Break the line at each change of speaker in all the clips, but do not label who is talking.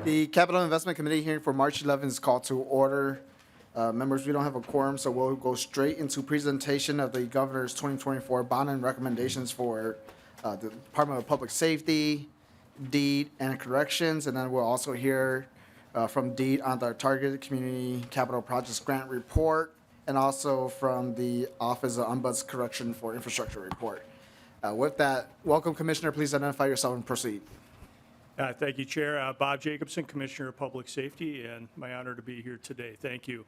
The Capital Investment Committee hearing for March 11th is called to order. Members, we don't have a quorum, so we'll go straight into presentation of the governor's 2024 bond and recommendations for the Department of Public Safety, DEED, and Corrections. And then we'll also hear from DEED on the Targeted Community Capital Projects Grant Report, and also from the Office of Ombuds Correction for Infrastructure Report. With that, welcome, Commissioner. Please identify yourself and proceed.
Thank you, Chair. Bob Jacobson, Commissioner of Public Safety, and my honor to be here today. Thank you.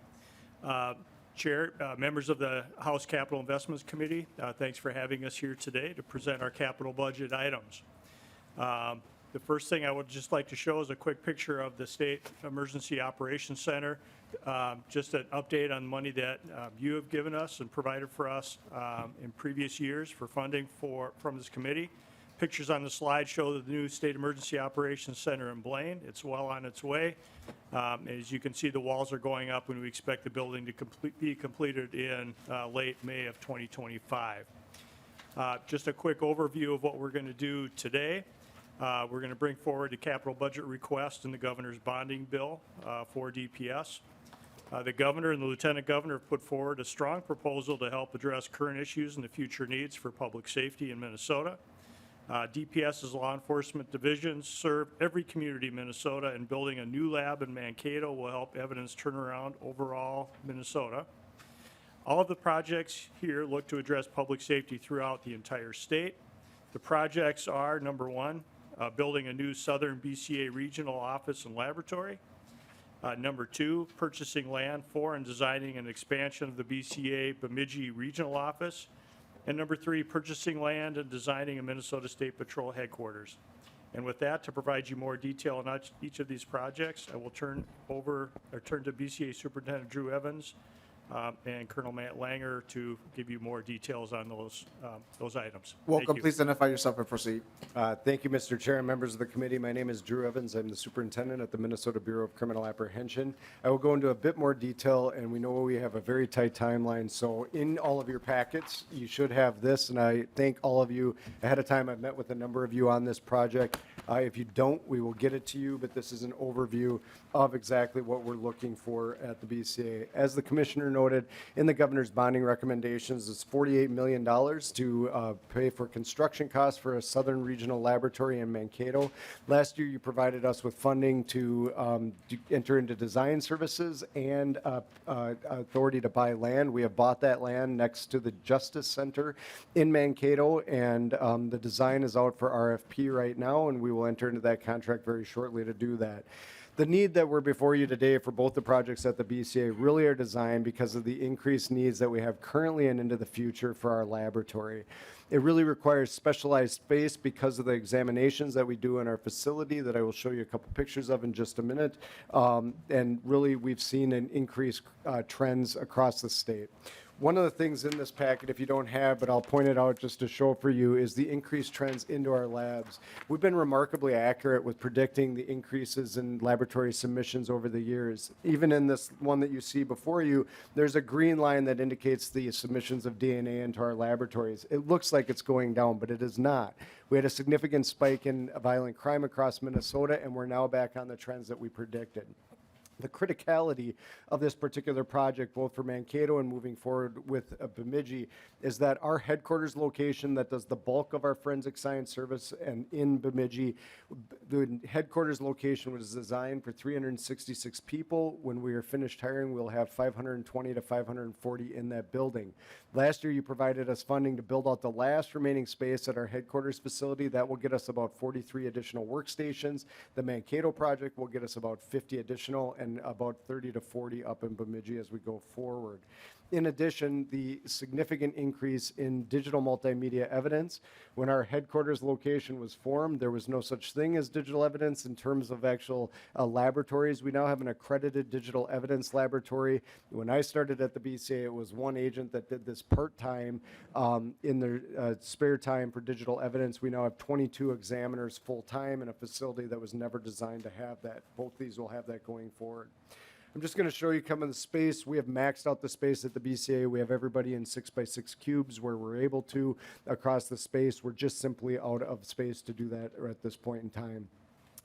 Chair, members of the House Capital Investments Committee, thanks for having us here today to present our capital budget items. The first thing I would just like to show is a quick picture of the State Emergency Operations Center. Just an update on money that you have given us and provided for us in previous years for funding from this committee. Pictures on the slide show the new State Emergency Operations Center in Blaine. It's well on its way. As you can see, the walls are going up, and we expect the building to be completed in late May of 2025. Just a quick overview of what we're going to do today. We're going to bring forward a capital budget request in the governor's bonding bill for DPS. The governor and the lieutenant governor have put forward a strong proposal to help address current issues and the future needs for public safety in Minnesota. DPS's law enforcement divisions serve every community in Minnesota, and building a new lab in Mankato will help evidence turn around overall Minnesota. All of the projects here look to address public safety throughout the entire state. The projects are, number one, building a new Southern BCA regional office and laboratory. Number two, purchasing land for and designing an expansion of the BCA Bemidji regional office. And number three, purchasing land and designing a Minnesota State Patrol headquarters. And with that, to provide you more detail on each of these projects, I will turn to BCA Superintendent Drew Evans and Colonel Matt Langer to give you more details on those items.
Welcome. Please identify yourself and proceed.
Thank you, Mr. Chair and members of the committee. My name is Drew Evans. I'm the superintendent at the Minnesota Bureau of Criminal Apprehension. I will go into a bit more detail, and we know we have a very tight timeline. So in all of your packets, you should have this, and I thank all of you ahead of time. I've met with a number of you on this project. If you don't, we will get it to you, but this is an overview of exactly what we're looking for at the BCA. As the commissioner noted, in the governor's bonding recommendations, it's $48 million to pay for construction costs for a Southern Regional Laboratory in Mankato. Last year, you provided us with funding to enter into design services and authority to buy land. We have bought that land next to the Justice Center in Mankato, and the design is out for RFP right now, and we will enter into that contract very shortly to do that. The need that we're before you today for both the projects at the BCA really are designed because of the increased needs that we have currently and into the future for our laboratory. It really requires specialized space because of the examinations that we do in our facility that I will show you a couple pictures of in just a minute. And really, we've seen an increased trends across the state. One of the things in this packet, if you don't have, but I'll point it out just to show for you, is the increased trends into our labs. We've been remarkably accurate with predicting the increases in laboratory submissions over the years. Even in this one that you see before you, there's a green line that indicates the submissions of DNA into our laboratories. It looks like it's going down, but it is not. We had a significant spike in violent crime across Minnesota, and we're now back on the trends that we predicted. The criticality of this particular project, both for Mankato and moving forward with Bemidji, is that our headquarters location that does the bulk of our forensic science service and in Bemidji, the headquarters location was designed for 366 people. When we are finished hiring, we'll have 520 to 540 in that building. Last year, you provided us funding to build out the last remaining space at our headquarters facility. That will get us about 43 additional workstations. The Mankato project will get us about 50 additional, and about 30 to 40 up in Bemidji as we go forward. In addition, the significant increase in digital multimedia evidence. When our headquarters location was formed, there was no such thing as digital evidence in terms of actual laboratories. We now have an accredited digital evidence laboratory. When I started at the BCA, it was one agent that did this part-time in their spare time for digital evidence. We now have 22 examiners full-time in a facility that was never designed to have that. Both these will have that going forward. I'm just going to show you come in the space. We have maxed out the space at the BCA. We have everybody in 6x6 cubes where we're able to across the space. We're just simply out of space to do that at this point in time.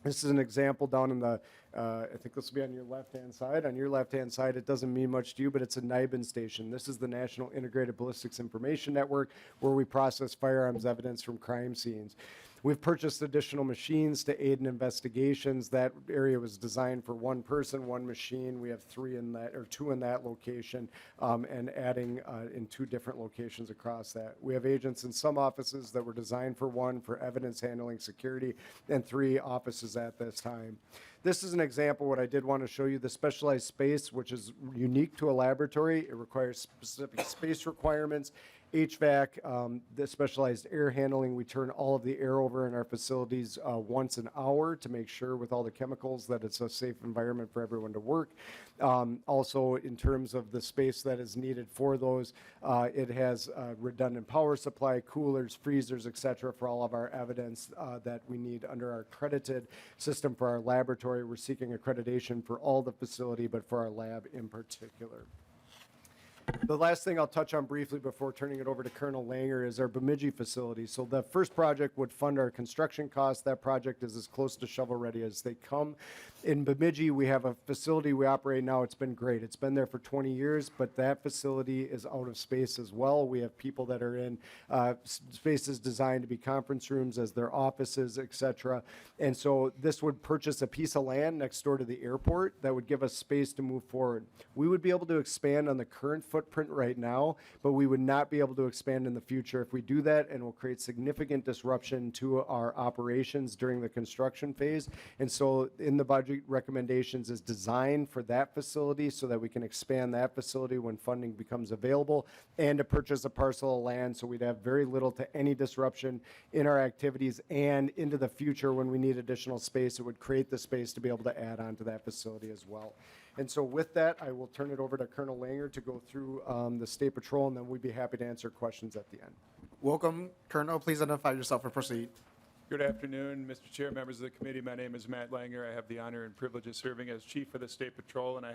This is an example down in the, I think this will be on your left-hand side. On your left-hand side, it doesn't mean much to you, but it's a NIBIN station. This is the National Integrated Ballistics Information Network, where we process firearms evidence from crime scenes. We've purchased additional machines to aid in investigations. That area was designed for one person, one machine. We have three in that, or two in that location, and adding in two different locations across that. We have agents in some offices that were designed for one, for evidence handling, security, and 3 offices at this time. This is an example. What I did want to show you, the specialized space, which is unique to a laboratory. It requires specific space requirements, HVAC, the specialized air handling. We turn all of the air over in our facilities once an hour to make sure with all the chemicals that it's a safe environment for everyone to work. Also, in terms of the space that is needed for those, it has redundant power supply, coolers, freezers, etc. for all of our evidence that we need under our accredited system for our laboratory. We're seeking accreditation for all the facility, but for our lab in particular. The last thing I'll touch on briefly before turning it over to Colonel Langer is our Bemidji facility. So the first project would fund our construction costs. That project is as close to shovel-ready as they come. In Bemidji, we have a facility we operate now. It's been great. It's been there for 20 years, but that facility is out of space as well. We have people that are in spaces designed to be conference rooms as their offices, etc. And so this would purchase a piece of land next door to the airport that would give us space to move forward. We would be able to expand on the current footprint right now, but we would not be able to expand in the future if we do that, and will create significant disruption to our operations during the construction phase. And so in the budget recommendations is designed for that facility so that we can expand that facility when funding becomes available, and to purchase a parcel of land so we'd have very little to any disruption in our activities, and into the future when we need additional space, it would create the space to be able to add on to that facility as well. And so with that, I will turn it over to Colonel Langer to go through the State Patrol, and then we'd be happy to answer questions at the end.
Welcome, Colonel. Please identify yourself and proceed.
Good afternoon, Mr. Chair, members of the committee. My name is Matt Langer. I have the honor and privilege of serving as Chief of the State Patrol, and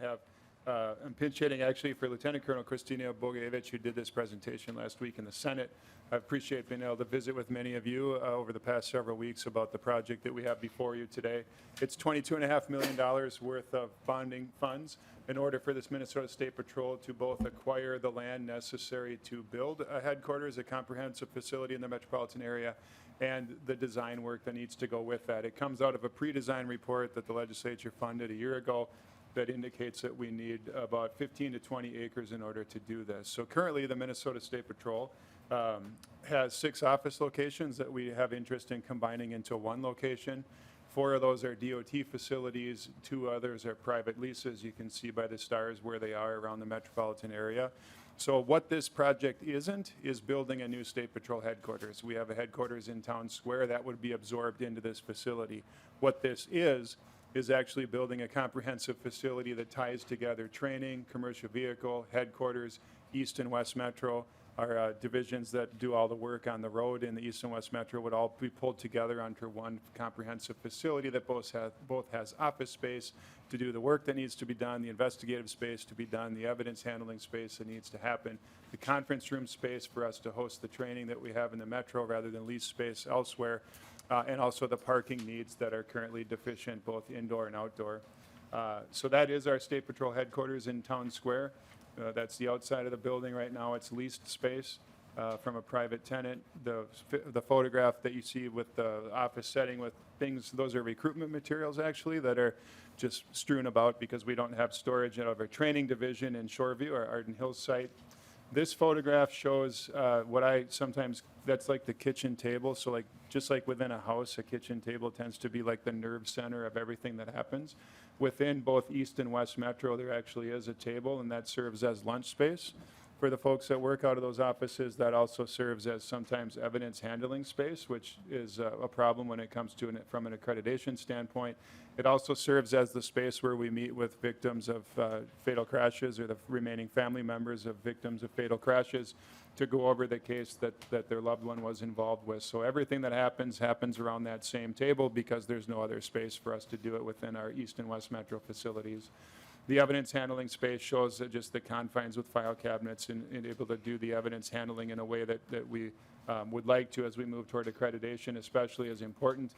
I'm pinch hitting actually for Lieutenant Colonel Kristina Bogevich, who did this presentation last week in the Senate. I appreciate being able to visit with many of you over the past several weeks about the project that we have before you today. It's $22.5 million worth of bonding funds in order for this Minnesota State Patrol to both acquire the land necessary to build a headquarters, a comprehensive facility in the metropolitan area, and the design work that needs to go with that. It comes out of a pre-design report that the legislature funded a year ago that indicates that we need about 15 to 20 acres in order to do this. So currently, the Minnesota State Patrol has 6 office locations that we have interest in combining into one location. 4 of those are DOT facilities, 2 others are private leases. You can see by the stars where they are around the metropolitan area. So what this project isn't is building a new State Patrol headquarters. We have a headquarters in Town Square that would be absorbed into this facility. What this is actually building a comprehensive facility that ties together training, commercial vehicle, headquarters, East and West Metro. Our divisions that do all the work on the road in the East and West Metro would all be pulled together under one comprehensive facility that both has office space to do the work that needs to be done, the investigative space to be done, the evidence handling space that needs to happen, the conference room space for us to host the training that we have in the Metro rather than lease space elsewhere, and also the parking needs that are currently deficient both indoor and outdoor. So that is our State Patrol headquarters in Town Square. That's the outside of the building right now. It's leased space from a private tenant. The photograph that you see with the office setting with things, those are recruitment materials actually that are just strewn about because we don't have storage out of our training division in Shoreview, our Arden Hills site. This photograph shows what I sometimes, that's like the kitchen table. So like, just like within a house, a kitchen table tends to be like the nerve center of everything that happens. Within both East and West Metro, there actually is a table, and that serves as lunch space. For the folks that work out of those offices, that also serves as sometimes evidence handling space, which is a problem when it comes to from an accreditation standpoint. It also serves as the space where we meet with victims of fatal crashes or the remaining family members of victims of fatal crashes to go over the case that their loved one was involved with. So everything that happens around that same table because there's no other space for us to do it within our East and West Metro facilities. The evidence handling space shows just the confines with file cabinets and able to do the evidence handling in a way that we would like to as we move toward accreditation, especially as important.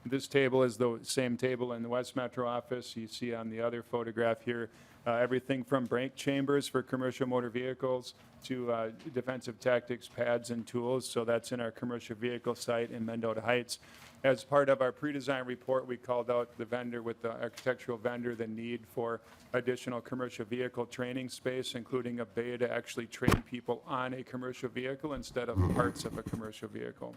This table is the same table in the West Metro office. You see on the other photograph here, everything from brake chambers for commercial motor vehicles to defensive tactics pads and tools. So that's in our commercial vehicle site in Mendota Heights. As part of our pre-design report, we called out the vendor with the architectural vendor the need for additional commercial vehicle training space, including a bay to actually train people on a commercial vehicle instead of parts of a commercial vehicle.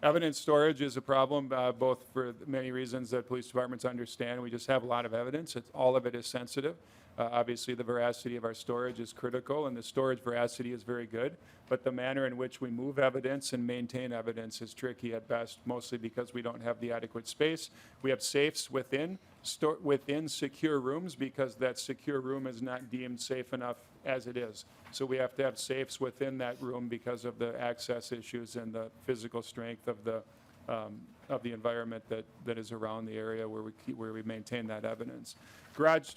Evidence storage is a problem, both for many reasons that police departments understand. We just have a lot of evidence. All of it is sensitive. Obviously, the veracity of our storage is critical, and the storage veracity is very good. But the manner in which we move evidence and maintain evidence is tricky at best, mostly because we don't have the adequate space. We have safes within secure rooms because that secure room is not deemed safe enough as it is. So we have to have safes within that room because of the access issues and the physical strength of the environment that is around the area where we maintain that evidence. Garage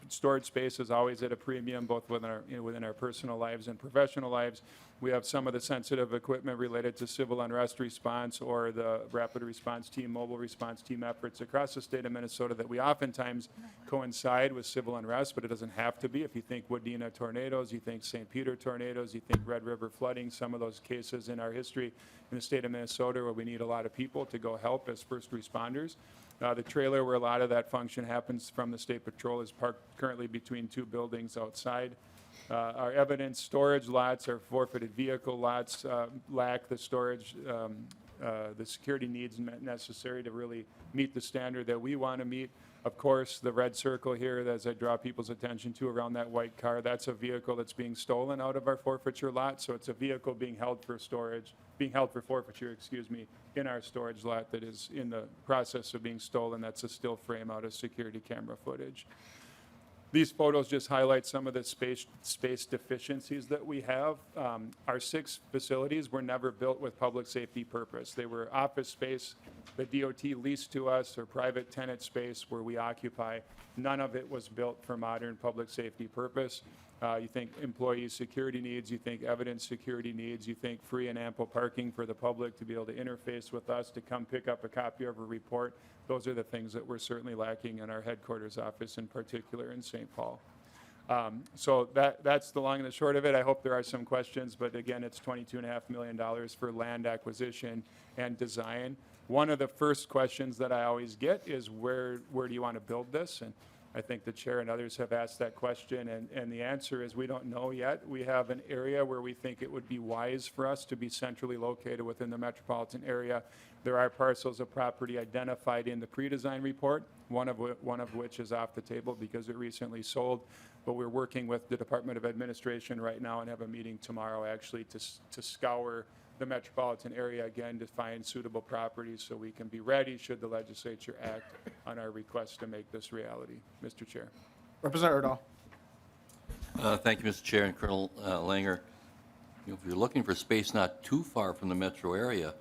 storage space is always at a premium, both within our personal lives and professional lives. We have some of the sensitive equipment related to civil unrest response or the rapid response team, mobile response team efforts across the state of Minnesota that we oftentimes coincide with civil unrest, but it doesn't have to be. If you think Wadena tornadoes, you think St. Peter tornadoes, you think Red River flooding, some of those cases in our history in the state of Minnesota where we need a lot of people to go help as first responders. The trailer where a lot of that function happens from the State Patrol is parked currently between two buildings outside. Our evidence storage lots, our forfeited vehicle lots lack the storage, the security needs necessary to really meet the standard that we want to meet. Of course, the red circle here, as I draw people's attention to around that white car, that's a vehicle that's being stolen out of our forfeiture lot. So it's a vehicle being held for forfeiture, in our storage lot that is in the process of being stolen. That's a still frame out of security camera footage. These photos just highlight some of the space deficiencies that we have. Our 6 facilities were never built with public safety purpose. They were office space the DOT leased to us or private tenant space where we occupy. None of it was built for modern public safety purpose. You think employee security needs, you think evidence security needs, you think free and ample parking for the public to be able to interface with us, to come pick up a copy of a report. Those are the things that we're certainly lacking in our headquarters office, in particular in St. Paul. So that's the long and the short of it. I hope there are some questions, but again, it's $22.5 million for land acquisition and design. One of the first questions that I always get is where do you want to build this? And I think the chair and others have asked that question, and the answer is we don't know yet. We have an area where we think it would be wise for us to be centrally located within the metropolitan area. There are parcels of property identified in the pre-design report, one of which is off the table because it recently sold. But we're working with the Department of Administration right now and have a meeting tomorrow actually to scour the metropolitan area again to find suitable properties so we can be ready should the legislature act on our request to make this reality. Mr. Chair.
Representative Erdahl.
Thank you, Mr. Chair and Colonel Langer. If you're looking for space not too far from the metro area,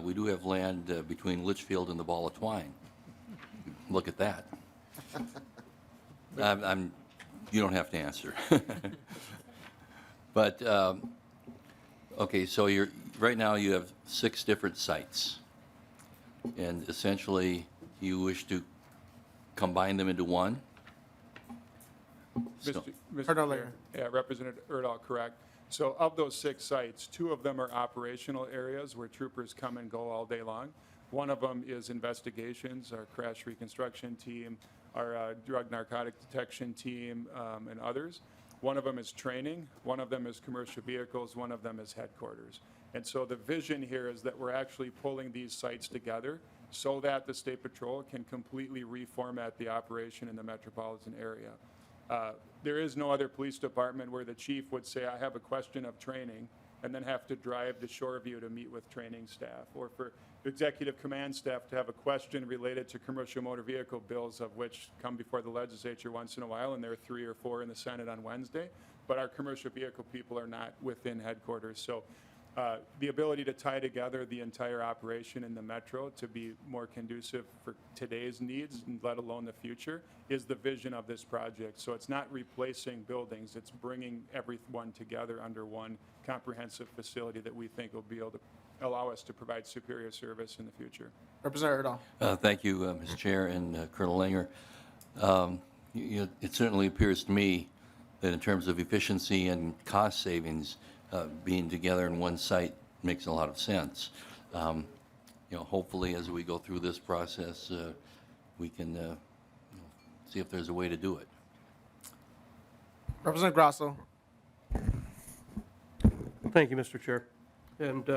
we do have land between Litchfield and the Ball of Twine. Look at that. You don't have to answer. But okay, so right now you have 6 different sites, and essentially you wish to combine them into one?
Mr.
Erdahl,
Chair. Yeah, Representative Erdahl, correct. So of those 6 sites, 2 of them are operational areas where troopers come and go all day long. One of them is investigations, our crash reconstruction team, our drug narcotic detection team, and others. One of them is training, one of them is commercial vehicles, one of them is headquarters. And so the vision here is that we're actually pulling these sites together so that the State Patrol can completely reformat the operation in the metropolitan area. There is no other police department where the chief would say, I have a question of training, and then have to drive to Shoreview to meet with training staff, or for executive command staff to have a question related to commercial motor vehicle bills, of which come before the legislature once in a while, and there are 3 or 4 in the Senate on Wednesday. But our commercial vehicle people are not within headquarters. So the ability to tie together the entire operation in the metro to be more conducive for today's needs, let alone the future, is the vision of this project. So it's not replacing buildings, it's bringing everyone together under one comprehensive facility that we think will be able to allow us to provide superior service in the future.
Representative Erdahl.
Thank you, Mr. Chair and Colonel Langer. It certainly appears to me that in terms of efficiency and cost savings, being together in one site makes a lot of sense. Hopefully, as we go through this process, we can see if there's a way to do it.
Representative Grasso.
Thank you, Mr. Chair. And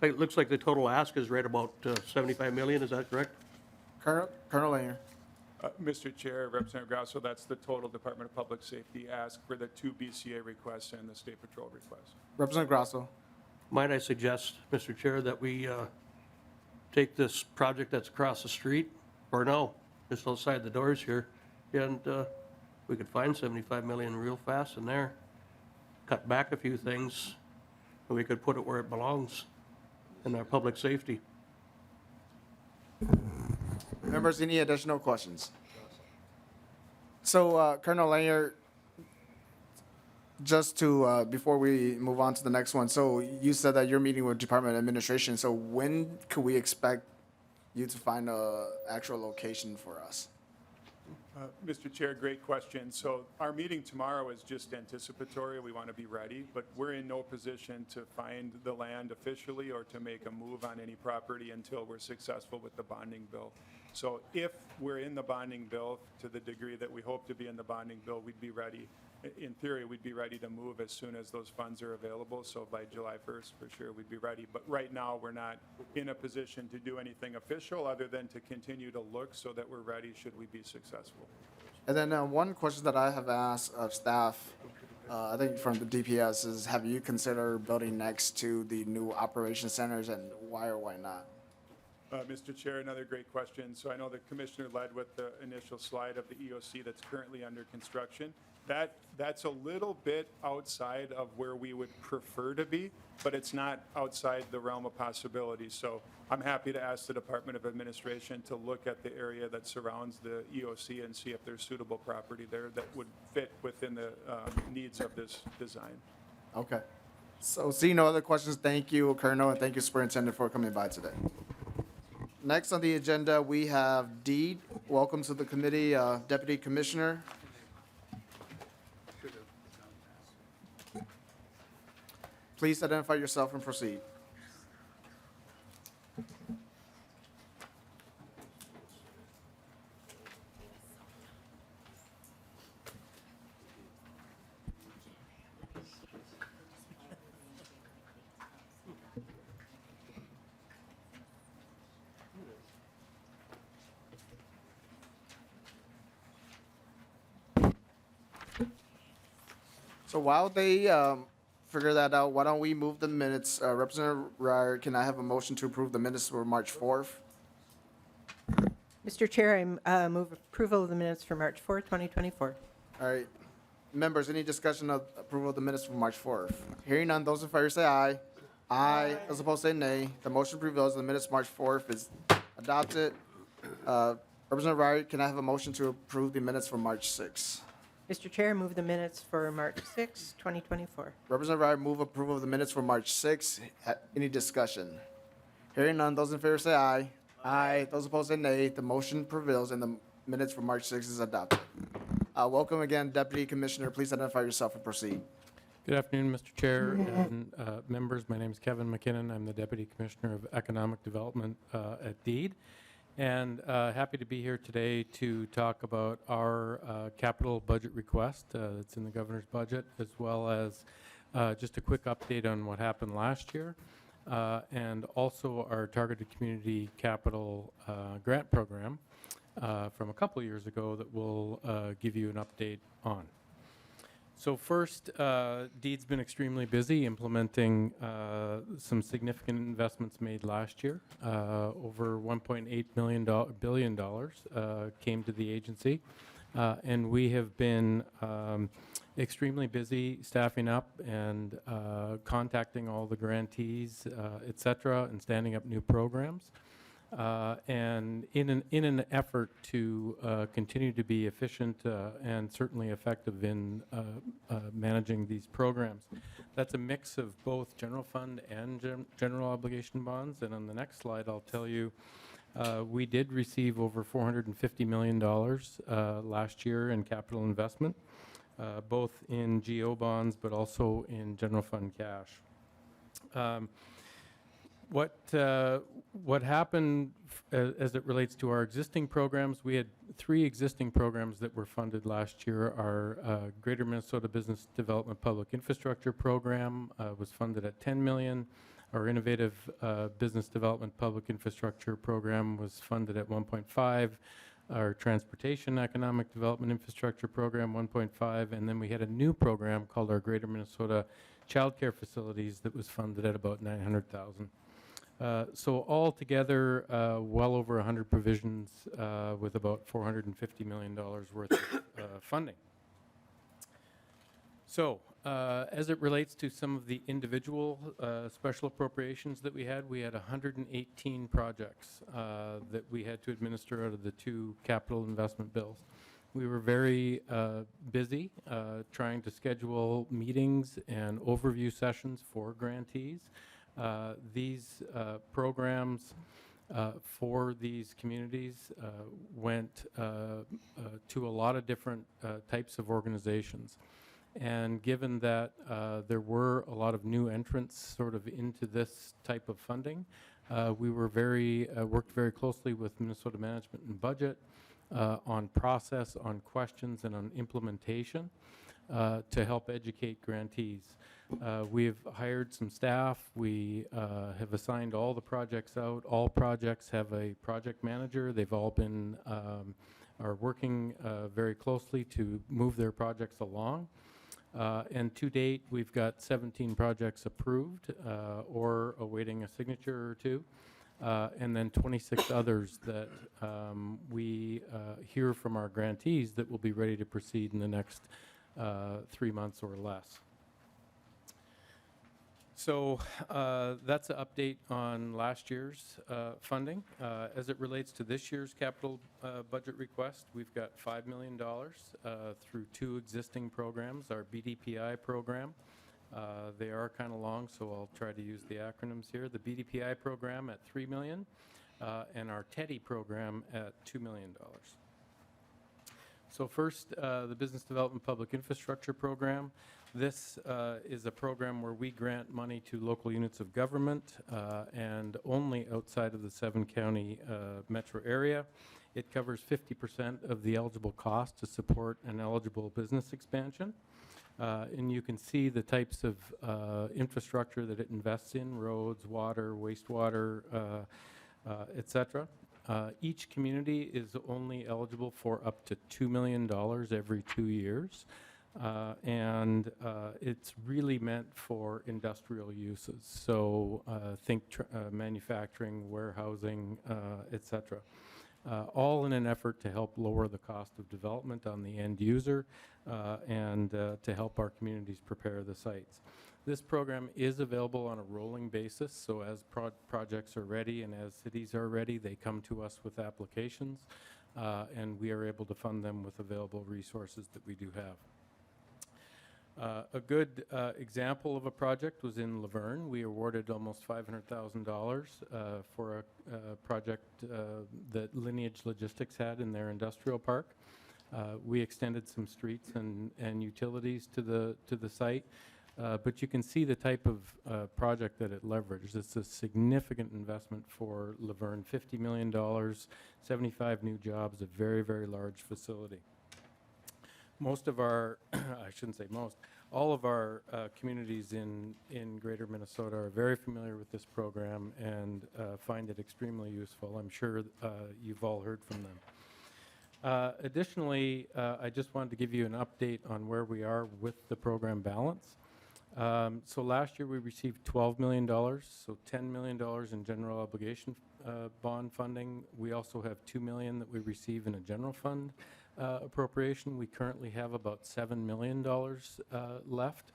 it looks like the total ask is right about 75 million, is that correct?
Colonel Langer.
Mr. Chair, Representative Grasso, that's the total Department of Public Safety ask for the 2 BCA requests and the State Patrol request.
Representative Grasso.
Might I suggest, Mr. Chair, that we take this project that's across the street, or no, just outside the doors here, and we could find 75 million real fast in there, cut back a few things, and we could put it where it belongs, in our public safety.
Members, any additional questions? So, Colonel Langer, just to, before we move on to the next one, so you said that you're meeting with Department Administration, so when could we expect you to find a actual location for us?
Mr. Chair, great question. So our meeting tomorrow is just anticipatory. We want to be ready, but we're in no position to find the land officially or to make a move on any property until we're successful with the bonding bill. So if we're in the bonding bill to the degree that we hope to be in the bonding bill, we'd be ready. In theory, we'd be ready to move as soon as those funds are available. So by July 1st, for sure, we'd be ready. But right now, we're not in a position to do anything official other than to continue to look so that we're ready should we be successful.
And then one question that I have asked of staff, I think from the DPS, is have you considered building next to the new operation centers, and why or why not?
Mr. Chair, another great question. So I know the commissioner led with the initial slide of the EOC that's currently under construction. That's a little bit outside of where we would prefer to be, but it's not outside the realm of possibility. So I'm happy to ask the Department of Administration to look at the area that surrounds the EOC and see if there's suitable property there that would fit within the needs of this design.
Okay. So seeing no other questions, thank you, Colonel, and thank you, Superintendent, for coming by today. Next on the agenda, we have Deed. Welcome to the committee, Deputy Commissioner. Please identify yourself and proceed. So while they figure that out, why don't we move the minutes? Representative Ryer, can I have a motion to approve the minutes for March 4th?
Mr. Chair, I move approval of the minutes for March 4, 2024.
All right. Members, any discussion of approval of the minutes for March 4th? Hearing none, those in favor say aye. Aye. Those opposed say nay. The motion prevails. The minutes March 4th is adopted. Representative Ryer, can I have a motion to approve the minutes for March 6th?
Mr. Chair, I move the minutes for March 6, 2024.
Representative Ryer, move approval of the minutes for March 6th. Any discussion? Hearing none, those in favor say aye. Aye. Those opposed say nay. The motion prevails and the minutes for March 6th is adopted. Welcome again, Deputy Commissioner. Please identify yourself and proceed.
Good afternoon, Mr. Chair and members. My name is Kevin McKinnon. I'm the Deputy Commissioner of Economic Development at Deed. And happy to be here today to talk about our capital budget request that's in the governor's budget, as well as just a quick update on what happened last year, and also our targeted community capital grant program from a couple years ago that we'll give you an update on. So first, Deed's been extremely busy implementing some significant investments made last year. Over $1.8 billion came to the agency, and we have been extremely busy staffing up and contacting all the grantees, et cetera, and standing up new programs. And in an effort to continue to be efficient and certainly effective in managing these programs. That's a mix of both general fund and general obligation bonds. And on the next slide, I'll tell you, we did receive over $450 million last year in capital investment, both in GO bonds, but also in general fund cash. What happened as it relates to our existing programs, we had 3 existing programs that were funded last year. Our Greater Minnesota Business Development Public Infrastructure Program was funded at $10 million. Our Innovative Business Development Public Infrastructure Program was funded at 1.5. Our Transportation Economic Development Infrastructure Program, 1.5. And then we had a new program called our Greater Minnesota Child Care Facilities that was funded at about $900,000. So altogether, well over 100 provisions with about $450 million worth of funding. So as it relates to some of the individual special appropriations that we had 118 projects that we had to administer out of the 2 capital investment bills. We were very busy trying to schedule meetings and overview sessions for grantees. These programs for these communities went to a lot of different types of organizations. And given that there were a lot of new entrants sort of into this type of funding, we were worked very closely with Minnesota Management and Budget on process, on questions, and on implementation to help educate grantees. We've hired some staff. We have assigned all the projects out. All projects have a project manager. They've all been are working very closely to move their projects along. And to date, we've got 17 projects approved or awaiting a signature or 2, and then 26 others that we hear from our grantees that will be ready to proceed in the next 3 months or less. So that's an update on last year's funding. As it relates to this year's capital budget request, we've got $5 million through 2 existing programs. Our BDPI program, they are kind of long, so I'll try to use the acronyms here. The BDPI program at $3 million and our TEDI program at $2 million. So first, the Business Development Public Infrastructure Program. This is a program where we grant money to local units of government and only outside of the 7-county metro area. It covers 50% of the eligible cost to support an eligible business expansion. And you can see the types of infrastructure that it invests in: roads, water, wastewater, et cetera. Each community is only eligible for up to $2 million every 2 years. And it's really meant for industrial uses. So think manufacturing, warehousing, et cetera. All in an effort to help lower the cost of development on the end user and to help our communities prepare the sites. This program is available on a rolling basis, so as projects are ready and as cities are ready, they come to us with applications, and we are able to fund them with available resources that we do have. A good example of a project was in Laverne. We awarded almost $500,000 for a project that Lineage Logistics had in their industrial park. We extended some streets and utilities to the site, but you can see the type of project that it leveraged. It's a significant investment for Laverne, $50 million, 75 new jobs, a very, very large facility. Most of our, I shouldn't say most, all of our communities in greater Minnesota are very familiar with this program and find it extremely useful. I'm sure you've all heard from them. Additionally, I just wanted to give you an update on where we are with the program balance. So last year we received $12 million, so $10 million in general obligation bond funding. We also have $2 million that we receive in a general fund appropriation. We currently have about $7 million left.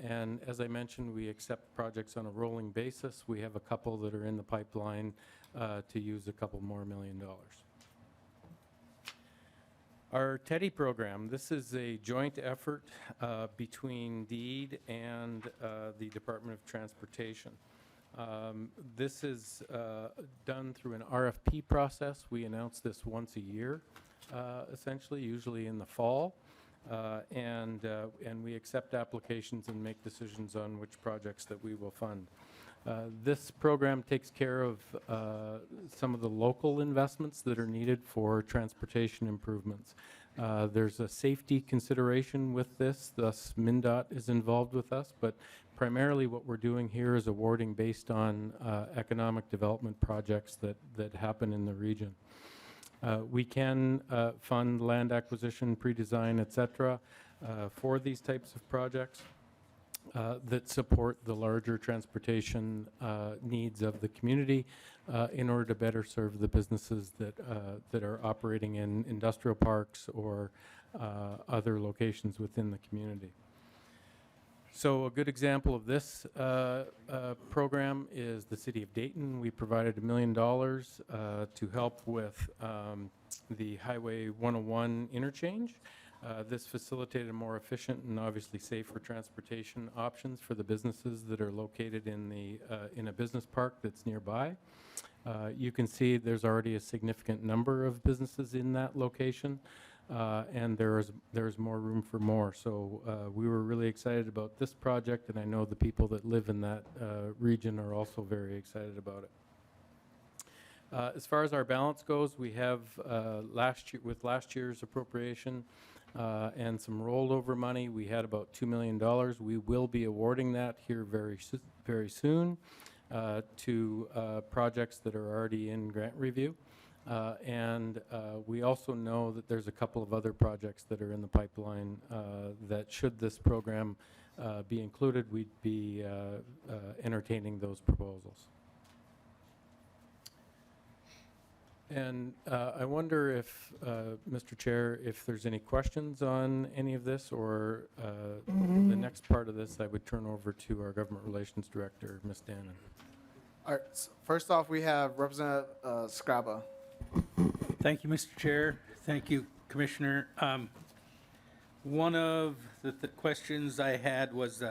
And as I mentioned, we accept projects on a rolling basis. We have a couple that are in the pipeline to use a couple more $1 million. Our TEDdy program, this is a joint effort between DEED and the Department of Transportation. This is done through an RFP process. We announce this once a year, essentially, usually in the fall. And we accept applications and make decisions on which projects that we will fund. This program takes care of some of the local investments that are needed for transportation improvements. There's a safety consideration with this, thus MnDOT is involved with us, but primarily what we're doing here is awarding based on economic development projects that happen in the region. We can fund land acquisition, pre-design, et cetera, for these types of projects that support the larger transportation needs of the community in order to better serve the businesses that are operating in industrial parks or other locations within the community. So a good example of this program is the City of Dayton. We provided $1 million to help with the Highway 101 interchange. This facilitated more efficient and obviously safer transportation options for the businesses that are located in a business park that's nearby. You can see there's already a significant number of businesses in that location. And there's more room for more. So we were really excited about this project, and I know the people that live in that region are also very excited about it. As far as our balance goes, we have with last year's appropriation and some rollover money, we had about $2 million. We will be awarding that here very soon to projects that are already in grant review. And we also know that there's a couple of other projects that are in the pipeline that should this program be included, we'd be entertaining those proposals. And I wonder if, Mr. Chair, if there's any questions on any of this, or the next part of this I would turn over to our Government Relations Director, Ms. Dannon.
All right, first off, we have Representative Scraba.
Thank you, Mr. Chair. Thank you, Commissioner. One of the questions I had was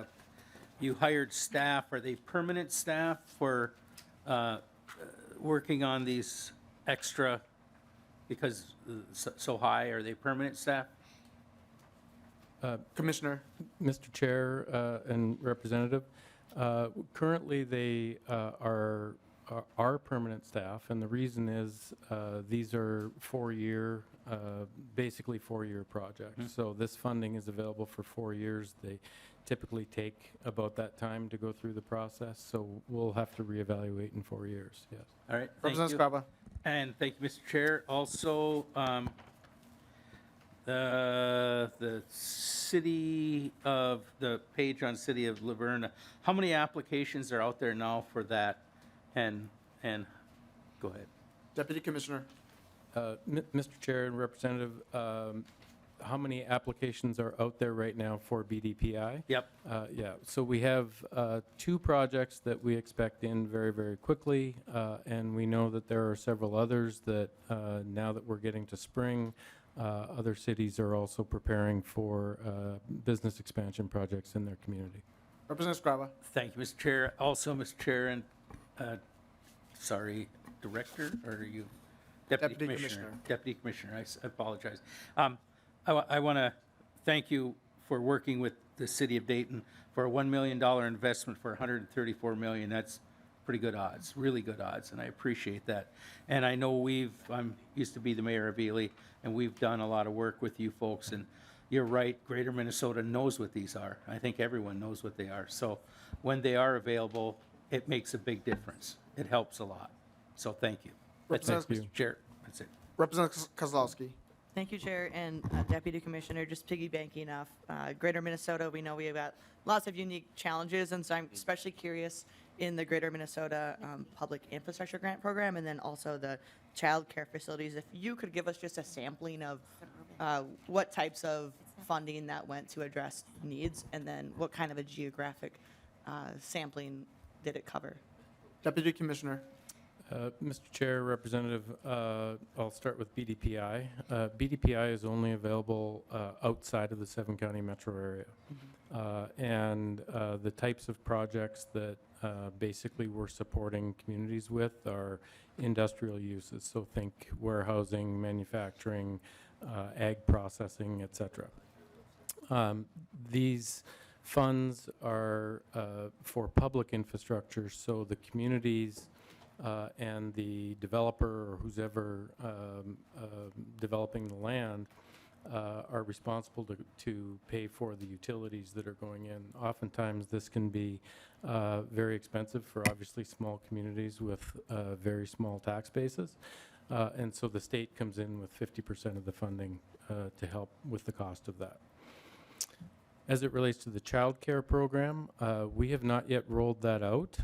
you hired staff. Are they permanent staff for working on these extra, because so high? Are they permanent staff?
Commissioner.
Mr. Chair and Representative, currently they are permanent staff, and the reason is these are basically four-year projects. So this funding is available for 4 years. They typically take about that time to go through the process, so we'll have to reevaluate in 4 years, yes.
All right, thank you.
Representative Scraba.
And thank you, Mr. Chair. Also, the page on City of Laverne, how many applications are out there now for that? And go ahead.
Deputy Commissioner.
Mr. Chair and Representative, how many applications are out there right now for BDPI?
Yep.
Yeah, so we have 2 projects that we expect in very, very quickly, and we know that there are several others that now that we're getting to spring, other cities are also preparing for business expansion projects in their community.
Representative Scraba.
Thank you, Mr. Chair. Also, Mr. Chair and, Director, or are you?
Deputy Commissioner.
Deputy Commissioner, I apologize. I want to thank you for working with the City of Dayton for a $1 million investment for $134 million. That's pretty good odds, really good odds, and I appreciate that. And I know I'm used to be the mayor of Ely, and we've done a lot of work with you folks, and you're right, Greater Minnesota knows what these are. I think everyone knows what they are. So when they are available, it makes a big difference. It helps a lot. So thank you. That's it,
Thank
Mr. Chair. That's it.
Representative Kozlowski.
Thank you, Chair and Deputy Commissioner. Just piggybacking off Greater Minnesota, we know we have got lots of unique challenges, and so I'm especially curious in the Greater Minnesota Public Infrastructure Grant Program, and then also the child care facilities. If you could give us just a sampling of what types of funding that went to address needs? And then what kind of a geographic sampling did it cover?
Deputy Commissioner.
Mr. Chair, Representative, I'll start with BDPI. BDPI is only available outside of the 7-county metro area. And the types of projects that basically we're supporting communities with are industrial uses. So think warehousing, manufacturing, ag processing, et cetera. These funds are for public infrastructure, so the communities and the developer or who's ever developing the land are responsible to pay for the utilities that are going in. Oftentimes, this can be very expensive for obviously small communities with very small tax bases. And so the state comes in with 50% of the funding to help with the cost of that. As it relates to the child care program, we have not yet rolled that out.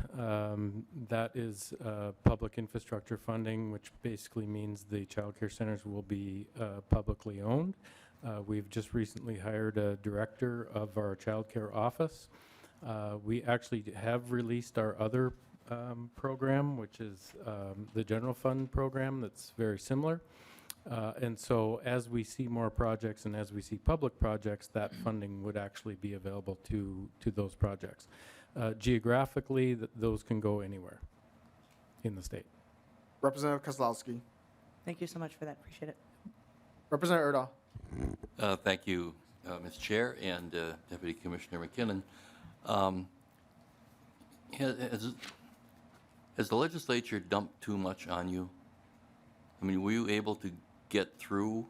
That is public infrastructure funding, which basically means the child care centers will be publicly owned. We've just recently hired a director of our child care office. We actually have released our other program, which is the general fund program that's very similar. And so as we see more projects and as we see public projects, that funding would actually be available to those projects. Geographically, those can go anywhere in the state.
Representative Kozlowski.
Thank you so much for that. Appreciate it.
Representative Erdahl.
Thank you, Mr. Chair and Deputy Commissioner McKinnon. Has the legislature dumped too much on you? I mean, were you able to get through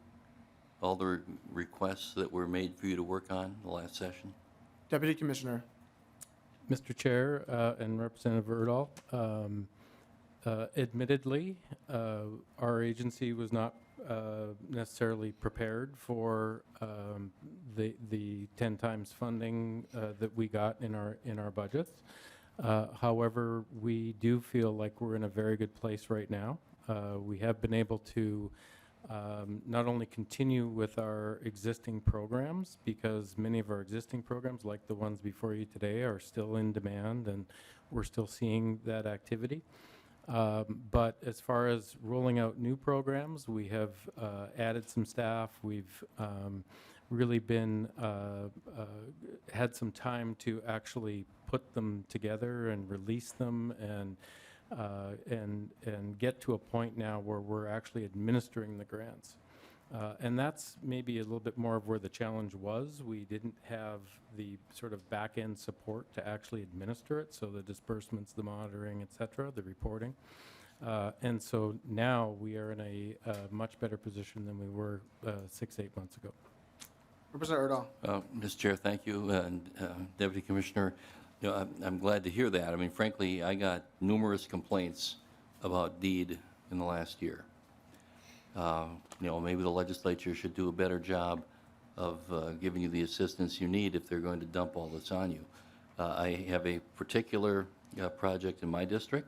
all the requests that were made for you to work on the last session?
Deputy Commissioner.
Mr. Chair and Representative Erdahl, admittedly, our agency was not necessarily prepared for the 10 times funding that we got in our budgets. However, we do feel like we're in a very good place right now. We have been able to not only continue with our existing programs, because many of our existing programs, like the ones before you today, are still in demand and we're still seeing that activity. But as far as rolling out new programs, we have added some staff. We've really been had some time to actually put them together and release them and get to a point now where we're actually administering the grants. And that's maybe a little bit more of where the challenge was. We didn't have the sort of back-end support to actually administer it, so the disbursements, the monitoring, et cetera, the reporting. And so now we are in a much better position than we were 6-8 months ago.
Representative Erdahl.
Mr. Chair, thank you, and Deputy Commissioner. You know, I'm glad to hear that. I mean, frankly, I got numerous complaints about DEED in the last year. You know, maybe the legislature should do a better job of giving you the assistance you need if they're going to dump all this on you. I have a particular project in my district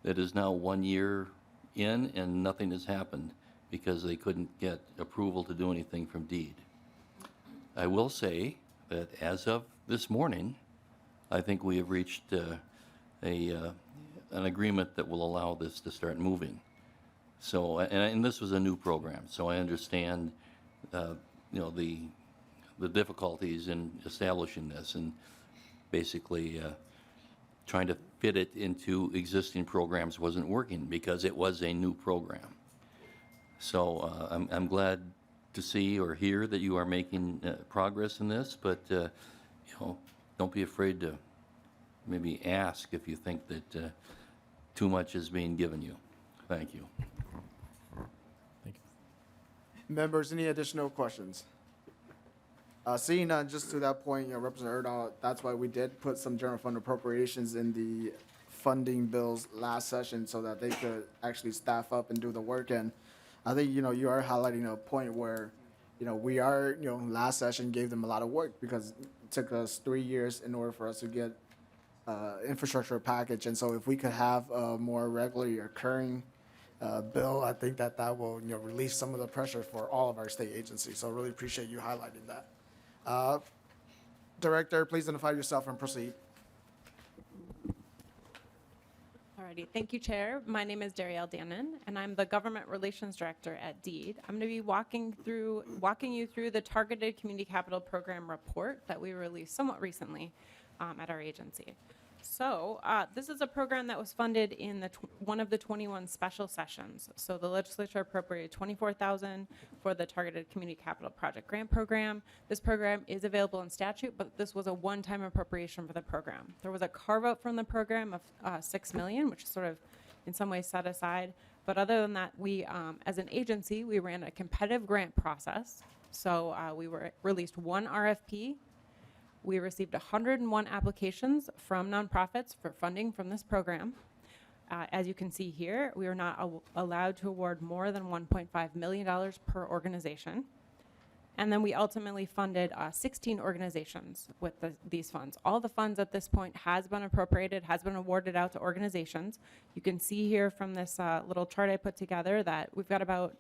that is now 1 year in and nothing has happened because they couldn't get approval to do anything from DEED. I will say that as of this morning, I think we have reached an agreement that will allow this to start moving. So, and this was a new program, so I understand, you know, the difficulties in establishing this and basically trying to fit it into existing programs wasn't working because it was a new program. So I'm glad to see or hear that you are making progress in this, but you know, don't be afraid to maybe ask if you think that too much is being given you. Thank you.
Thank you.
Members, any additional questions? Seeing none, just to that point, you know, Representative Erdahl, that's why we did put some general fund appropriations in the funding bills last session so that they could actually staff up and do the work. And I think, you know, you are highlighting a point where, you know, we are, you know, last session gave them a lot of work because it took us 3 years in order for us to get infrastructure package. And so if we could have a more regularly occurring bill, I think that will, you know, relieve some of the pressure for all of our state agencies. So I really appreciate you highlighting that. Director, please identify yourself and proceed.
Alrighty, thank you, Chair. My name is Darielle Dannon, and I'm the Government Relations Director at DEED. I'm going to be walking you through the Targeted Community Capital Program report that we released somewhat recently at our agency. So this is a program that was funded in one of the 21 special sessions. So the legislature appropriated $24,000 for the Targeted Community Capital Project Grant Program. This program is available in statute, but this was a one-time appropriation for the program. There was a carve-out from the program of $6 million, which is sort of in some ways set aside. But other than that, we, as an agency, we ran a competitive grant process. So we released one RFP. We received 101 applications from nonprofits for funding from this program. As you can see here, we are not allowed to award more than $1.5 million per organization. And then we ultimately funded 16 organizations with these funds. All the funds at this point has been appropriated, has been awarded out to organizations. You can see here from this little chart I put together that we've got about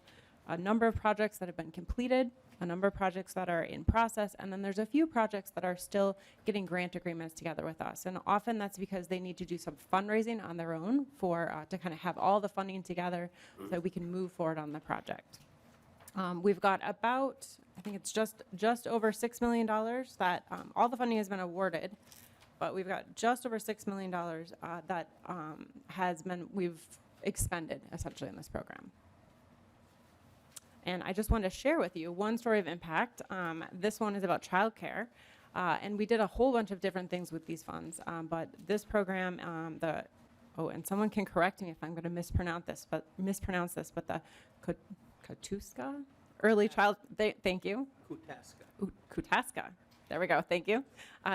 a number of projects that have been completed, a number of projects that are in process, and then there's a few projects that are still getting grant agreements together with us. And often that's because they need to do some fundraising on their own for to kind of have all the funding together so that we can move forward on the project. We've got about, I think it's just over $6 million that all the funding has been awarded, but we've got just over $6 million that we've expended essentially in this program. And I just wanted to share with you one story of impact. This one is about childcare. And we did a whole bunch of different things with these funds. But this program, and someone can correct me if I'm going to mispronounce this, but the Katuska early child, thank you. Kutaska. There we go, thank you.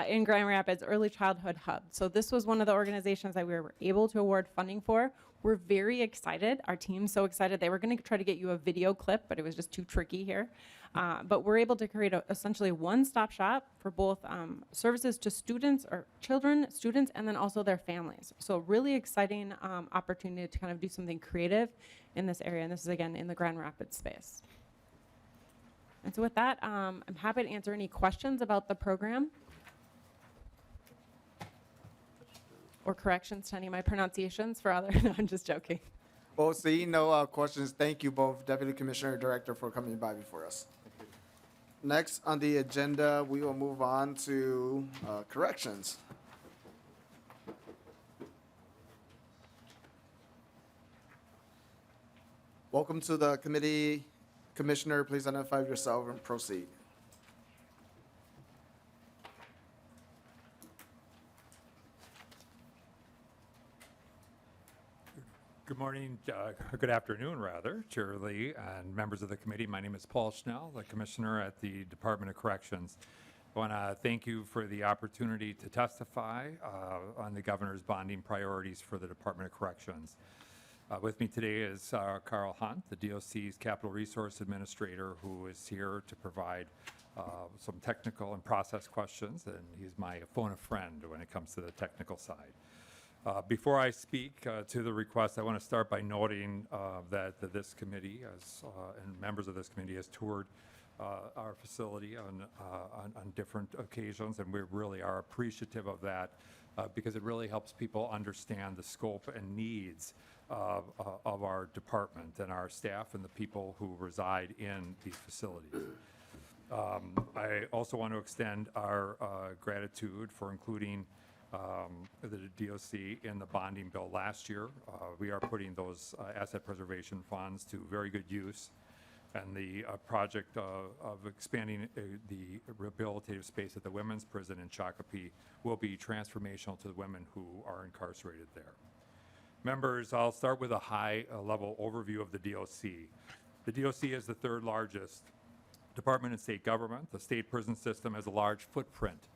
In Grand Rapids Early Childhood Hub. So this was one of the organizations that we were able to award funding for. We're very excited. Our team's so excited. They were going to try to get you a video clip, but it was just too tricky here. But we're able to create essentially one-stop shop for both services to students or children, students, and then also their families. So really exciting opportunity to kind of do something creative in this area. And this is, again, in the Grand Rapids space. And so with that, I'm happy to answer any questions about the program or corrections to any of my pronunciations for other. No, I'm just joking.
Well, seeing no questions, thank you both, Deputy Commissioner and Director, for coming by before us. Next on the agenda, we will move on to corrections. Welcome to the committee. Commissioner, please identify yourself and proceed.
Good morning, good afternoon, rather, Chair Lee and members of the committee. My name is Paul Schnell, the Commissioner at the Department of Corrections. I want to thank you for the opportunity to testify on the Governor's bonding priorities for the Department of Corrections. With me today is Carl Hunt, the DOC's Capital Resource Administrator, who is here to provide some technical and process questions, and he's my phone a friend when it comes to the technical side. Before I speak to the request, I want to start by noting that this committee and members of this committee has toured our facility on different occasions, and we really are appreciative of that because it really helps people understand the scope and needs of our department and our staff and the people who reside in these facilities. I also want to extend our gratitude for including the DOC in the bonding bill last year. We are putting those asset preservation funds to very good use. And the project of expanding the rehabilitative space at the women's prison in Shakopee will be transformational to the women who are incarcerated there. Members, I'll start with a high-level overview of the DOC. The DOC is the third largest department in state government. The state prison system has a large footprint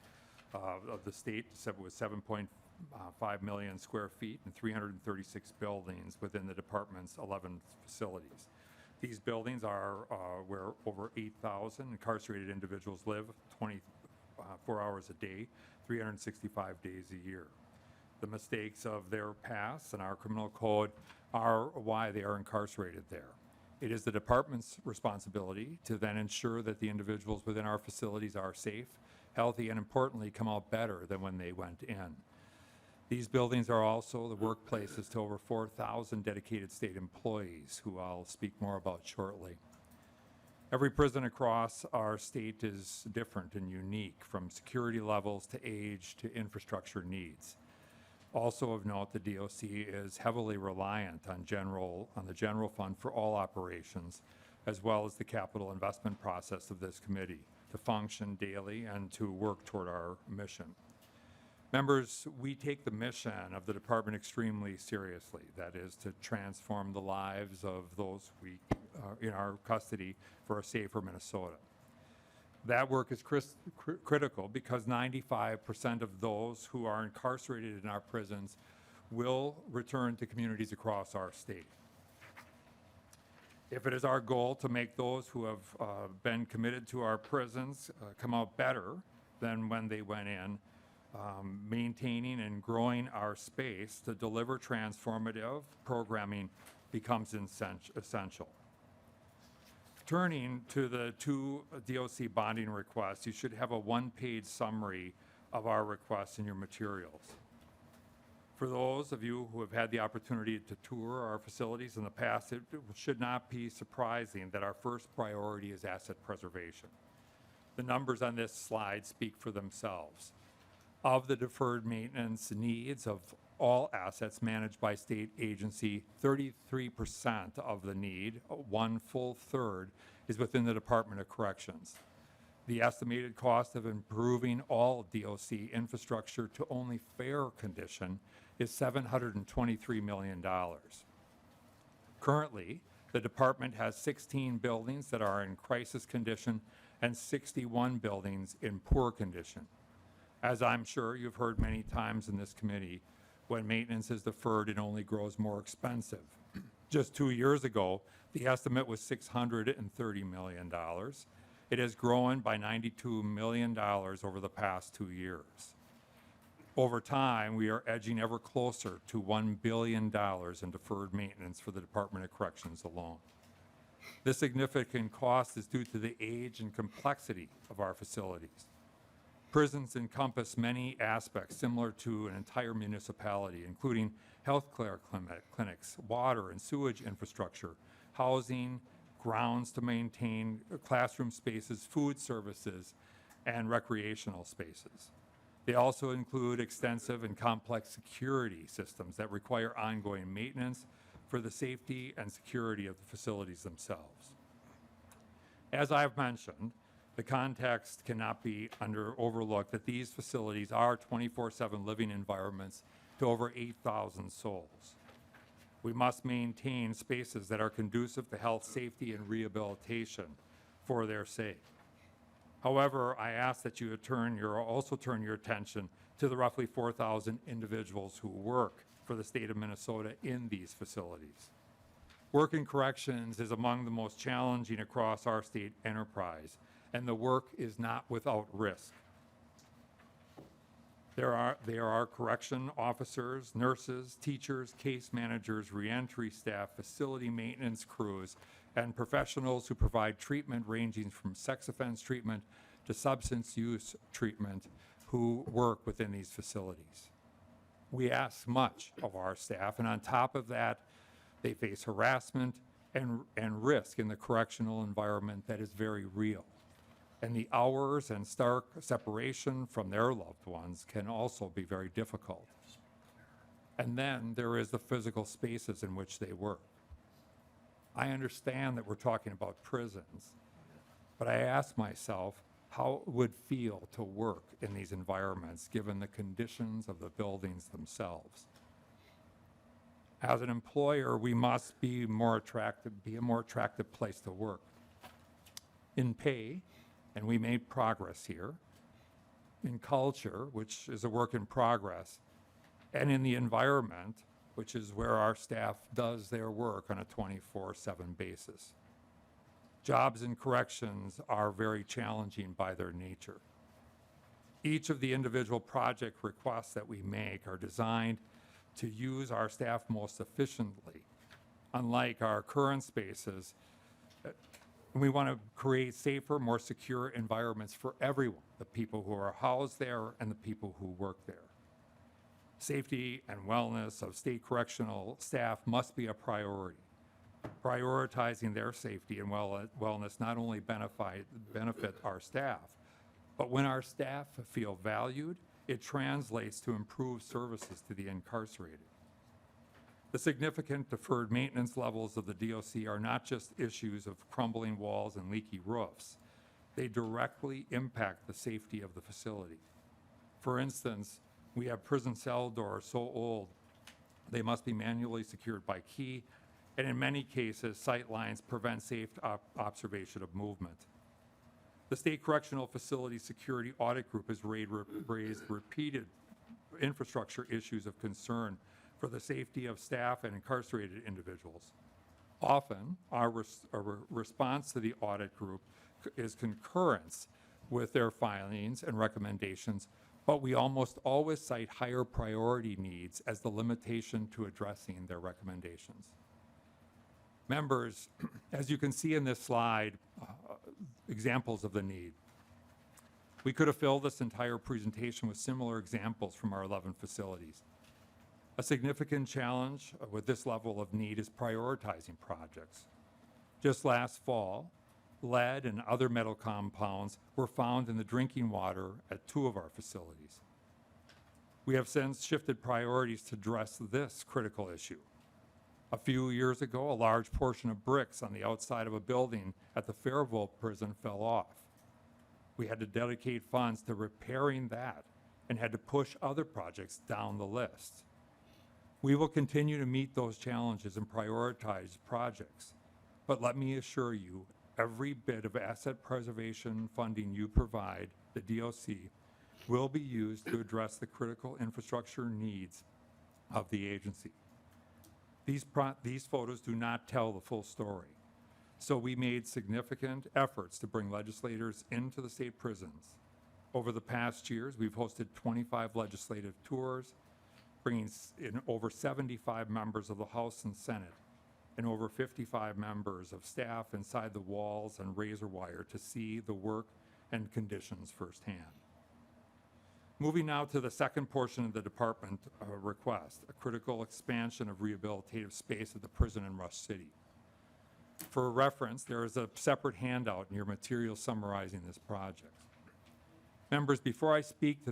of the state, with 7.5 million square feet and 336 buildings within the department's 11 facilities. These buildings are where over 8,000 incarcerated individuals live 24 hours a day, 365 days a year. The mistakes of their past and our criminal code are why they are incarcerated there. It is the department's responsibility to then ensure that the individuals within our facilities are safe, healthy, and importantly, come out better than when they went in. These buildings are also the workplaces to over 4,000 dedicated state employees, who I'll speak more about shortly. Every prison across our state is different and unique, from security levels to age to infrastructure needs. Also of note, the DOC is heavily reliant on the general fund for all operations, as well as the capital investment process of this committee to function daily and to work toward our mission. Members, we take the mission of the department extremely seriously. That is to transform the lives of those we in our custody for a safer Minnesota. That work is critical because 95% of those who are incarcerated in our prisons will return to communities across our state. If it is our goal to make those who have been committed to our prisons come out better than when they went in, maintaining and growing our space to deliver transformative programming becomes essential. Turning to the two DOC bonding requests, you should have a one-page summary of our requests in your materials. For those of you who have had the opportunity to tour our facilities in the past, it should not be surprising that our first priority is asset preservation. The numbers on this slide speak for themselves. Of the deferred maintenance needs of all assets managed by state agency, 33% of the need, one full third, is within the Department of Corrections. The estimated cost of improving all DOC infrastructure to only fair condition is $723 million. Currently, the department has 16 buildings that are in crisis condition and 61 buildings in poor condition. As I'm sure you've heard many times in this committee, when maintenance is deferred, it only grows more expensive. Just 2 years ago, the estimate was $630 million. It has grown by $92 million over the past 2 years. Over time, we are edging ever closer to $1 billion in deferred maintenance for the Department of Corrections alone. This significant cost is due to the age and complexity of our facilities. Prisons encompass many aspects similar to an entire municipality, including health care clinics, water and sewage infrastructure, housing, grounds to maintain, classroom spaces, food services, and recreational spaces. They also include extensive and complex security systems that require ongoing maintenance for the safety and security of the facilities themselves. As I've mentioned, the context cannot be overlooked that these facilities are 24/7 living environments to over 8,000 souls. We must maintain spaces that are conducive to health, safety, and rehabilitation for their sake. However, I ask that you also turn your attention to the roughly 4,000 individuals who work for the state of Minnesota in these facilities. Work in corrections is among the most challenging across our state enterprise, and the work is not without risk. There are correction officers, nurses, teachers, case managers, reentry staff, facility maintenance crews, and professionals who provide treatment ranging from sex offense treatment to substance use treatment who work within these facilities. We ask much of our staff, and on top of that, they face harassment and risk in the correctional environment that is very real. And the hours and stark separation from their loved ones can also be very difficult. And then there is the physical spaces in which they work. I understand that we're talking about prisons, but I ask myself how it would feel to work in these environments given the conditions of the buildings themselves. As an employer, we must be a more attractive place to work. In pay, and we made progress here, in culture, which is a work in progress, and in the environment, which is where our staff does their work on a 24/7 basis. Jobs in corrections are very challenging by their nature. Each of the individual project requests that we make are designed to use our staff most efficiently. Unlike our current spaces, We want to create safer, more secure environments for everyone, the people who are housed there and the people who work there. Safety and wellness of state correctional staff must be a priority. Prioritizing their safety and wellness not only benefit our staff, but when our staff feel valued, it translates to improved services to the incarcerated. The significant deferred maintenance levels of the DOC are not just issues of crumbling walls and leaky roofs. They directly impact the safety of the facility. For instance, we have prison cell doors so old they must be manually secured by key, and in many cases, sight lines prevent safe observation of movement. The State Correctional Facility Security Audit Group has raised repeated infrastructure issues of concern for the safety of staff and incarcerated individuals. Often, our response to the audit group is concurrence with their findings and recommendations, but we almost always cite higher priority needs as the limitation to addressing their recommendations. Members, as you can see in this slide, examples of the need. We could have filled this entire presentation with similar examples from our 11 facilities. A significant challenge with this level of need is prioritizing projects. Just last fall, lead and other metal compounds were found in the drinking water at 2 of our facilities. We have since shifted priorities to address this critical issue. A few years ago, a large portion of bricks on the outside of a building at the Fairville prison fell off. We had to dedicate funds to repairing that and had to push other projects down the list. We will continue to meet those challenges and prioritize projects. But let me assure you, every bit of asset preservation funding you provide, the DOC, will be used to address the critical infrastructure needs of the agency. These photos do not tell the full story. So we made significant efforts to bring legislators into the state prisons. Over the past years, we've hosted 25 legislative tours, bringing in over 75 members of the House and Senate and over 55 members of staff inside the walls and razor wire to see the work and conditions firsthand. Moving now to the second portion of the department request, a critical expansion of rehabilitative space at the prison in Rush City. For reference, there is a separate handout in your material summarizing this project. Members, before I speak to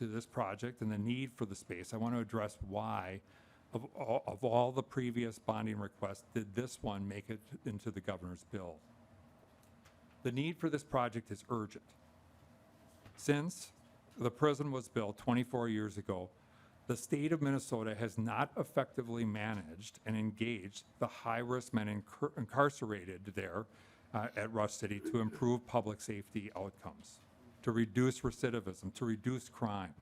this project and the need for the space, I want to address why, of all the previous bonding requests, did this one make it into the governor's bill? The need for this project is urgent. Since the prison was built 24 years ago, the state of Minnesota has not effectively managed and engaged the high-risk men incarcerated there at Rush City to improve public safety outcomes, to reduce recidivism, to reduce crime.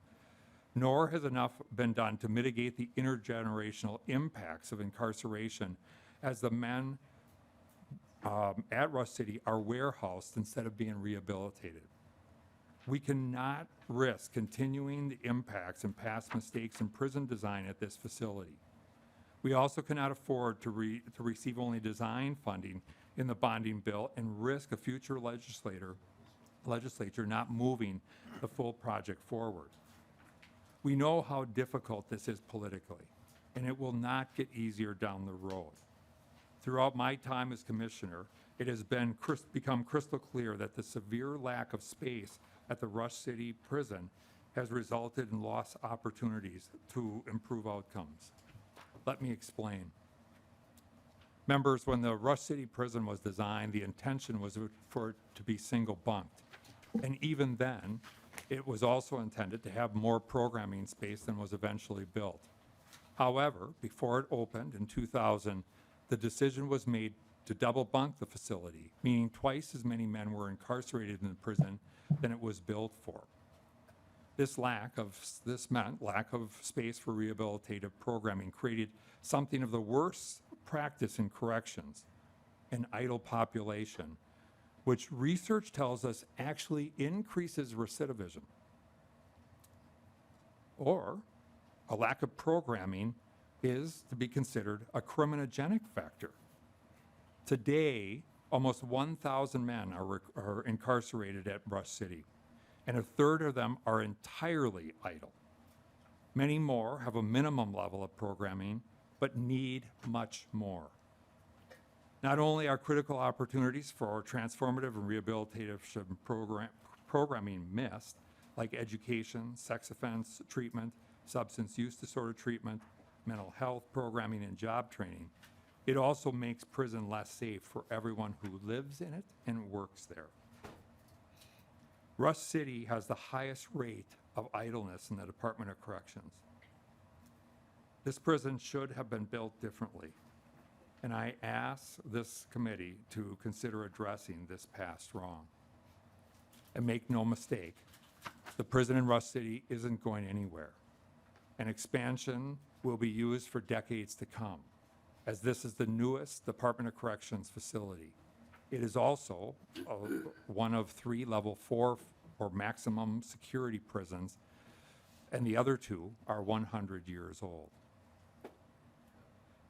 Nor has enough been done to mitigate the intergenerational impacts of incarceration as the men at Rush City are warehoused instead of being rehabilitated. We cannot risk continuing the impacts and past mistakes in prison design at this facility. We also cannot afford to receive only design funding in the bonding bill and risk a future legislature not moving the full project forward. We know how difficult this is politically, and it will not get easier down the road. Throughout my time as commissioner, it has become crystal clear that the severe lack of space at the Rush City prison has resulted in lost opportunities to improve outcomes. Let me explain. Members, when the Rush City prison was designed, the intention was for it to be single bunked. And even then, it was also intended to have more programming space than was eventually built. However, before it opened in 2000, the decision was made to double bunk the facility, meaning twice as many men were incarcerated in the prison than it was built for. This meant lack of space for rehabilitative programming created something of the worst practice in corrections, an idle population, which research tells us actually increases recidivism. Or a lack of programming is to be considered a criminogenic factor. Today, Almost 1,000 men are incarcerated at Rush City, and a third of them are entirely idle. Many more have a minimum level of programming, but need much more. Not only are critical opportunities for transformative and rehabilitative programming missed, like education, sex offense treatment, substance use disorder treatment, mental health programming, and job training, it also makes prison less safe for everyone who lives in it and works there. Rush City has the highest rate of idleness in the Department of Corrections. This prison should have been built differently, and I ask this committee to consider addressing this past wrong. And make no mistake, the prison in Rush City isn't going anywhere. An expansion will be used for decades to come, as this is the newest Department of Corrections facility. It is also one of 3 level 4 or maximum security prisons, and the other 2 are 100 years old.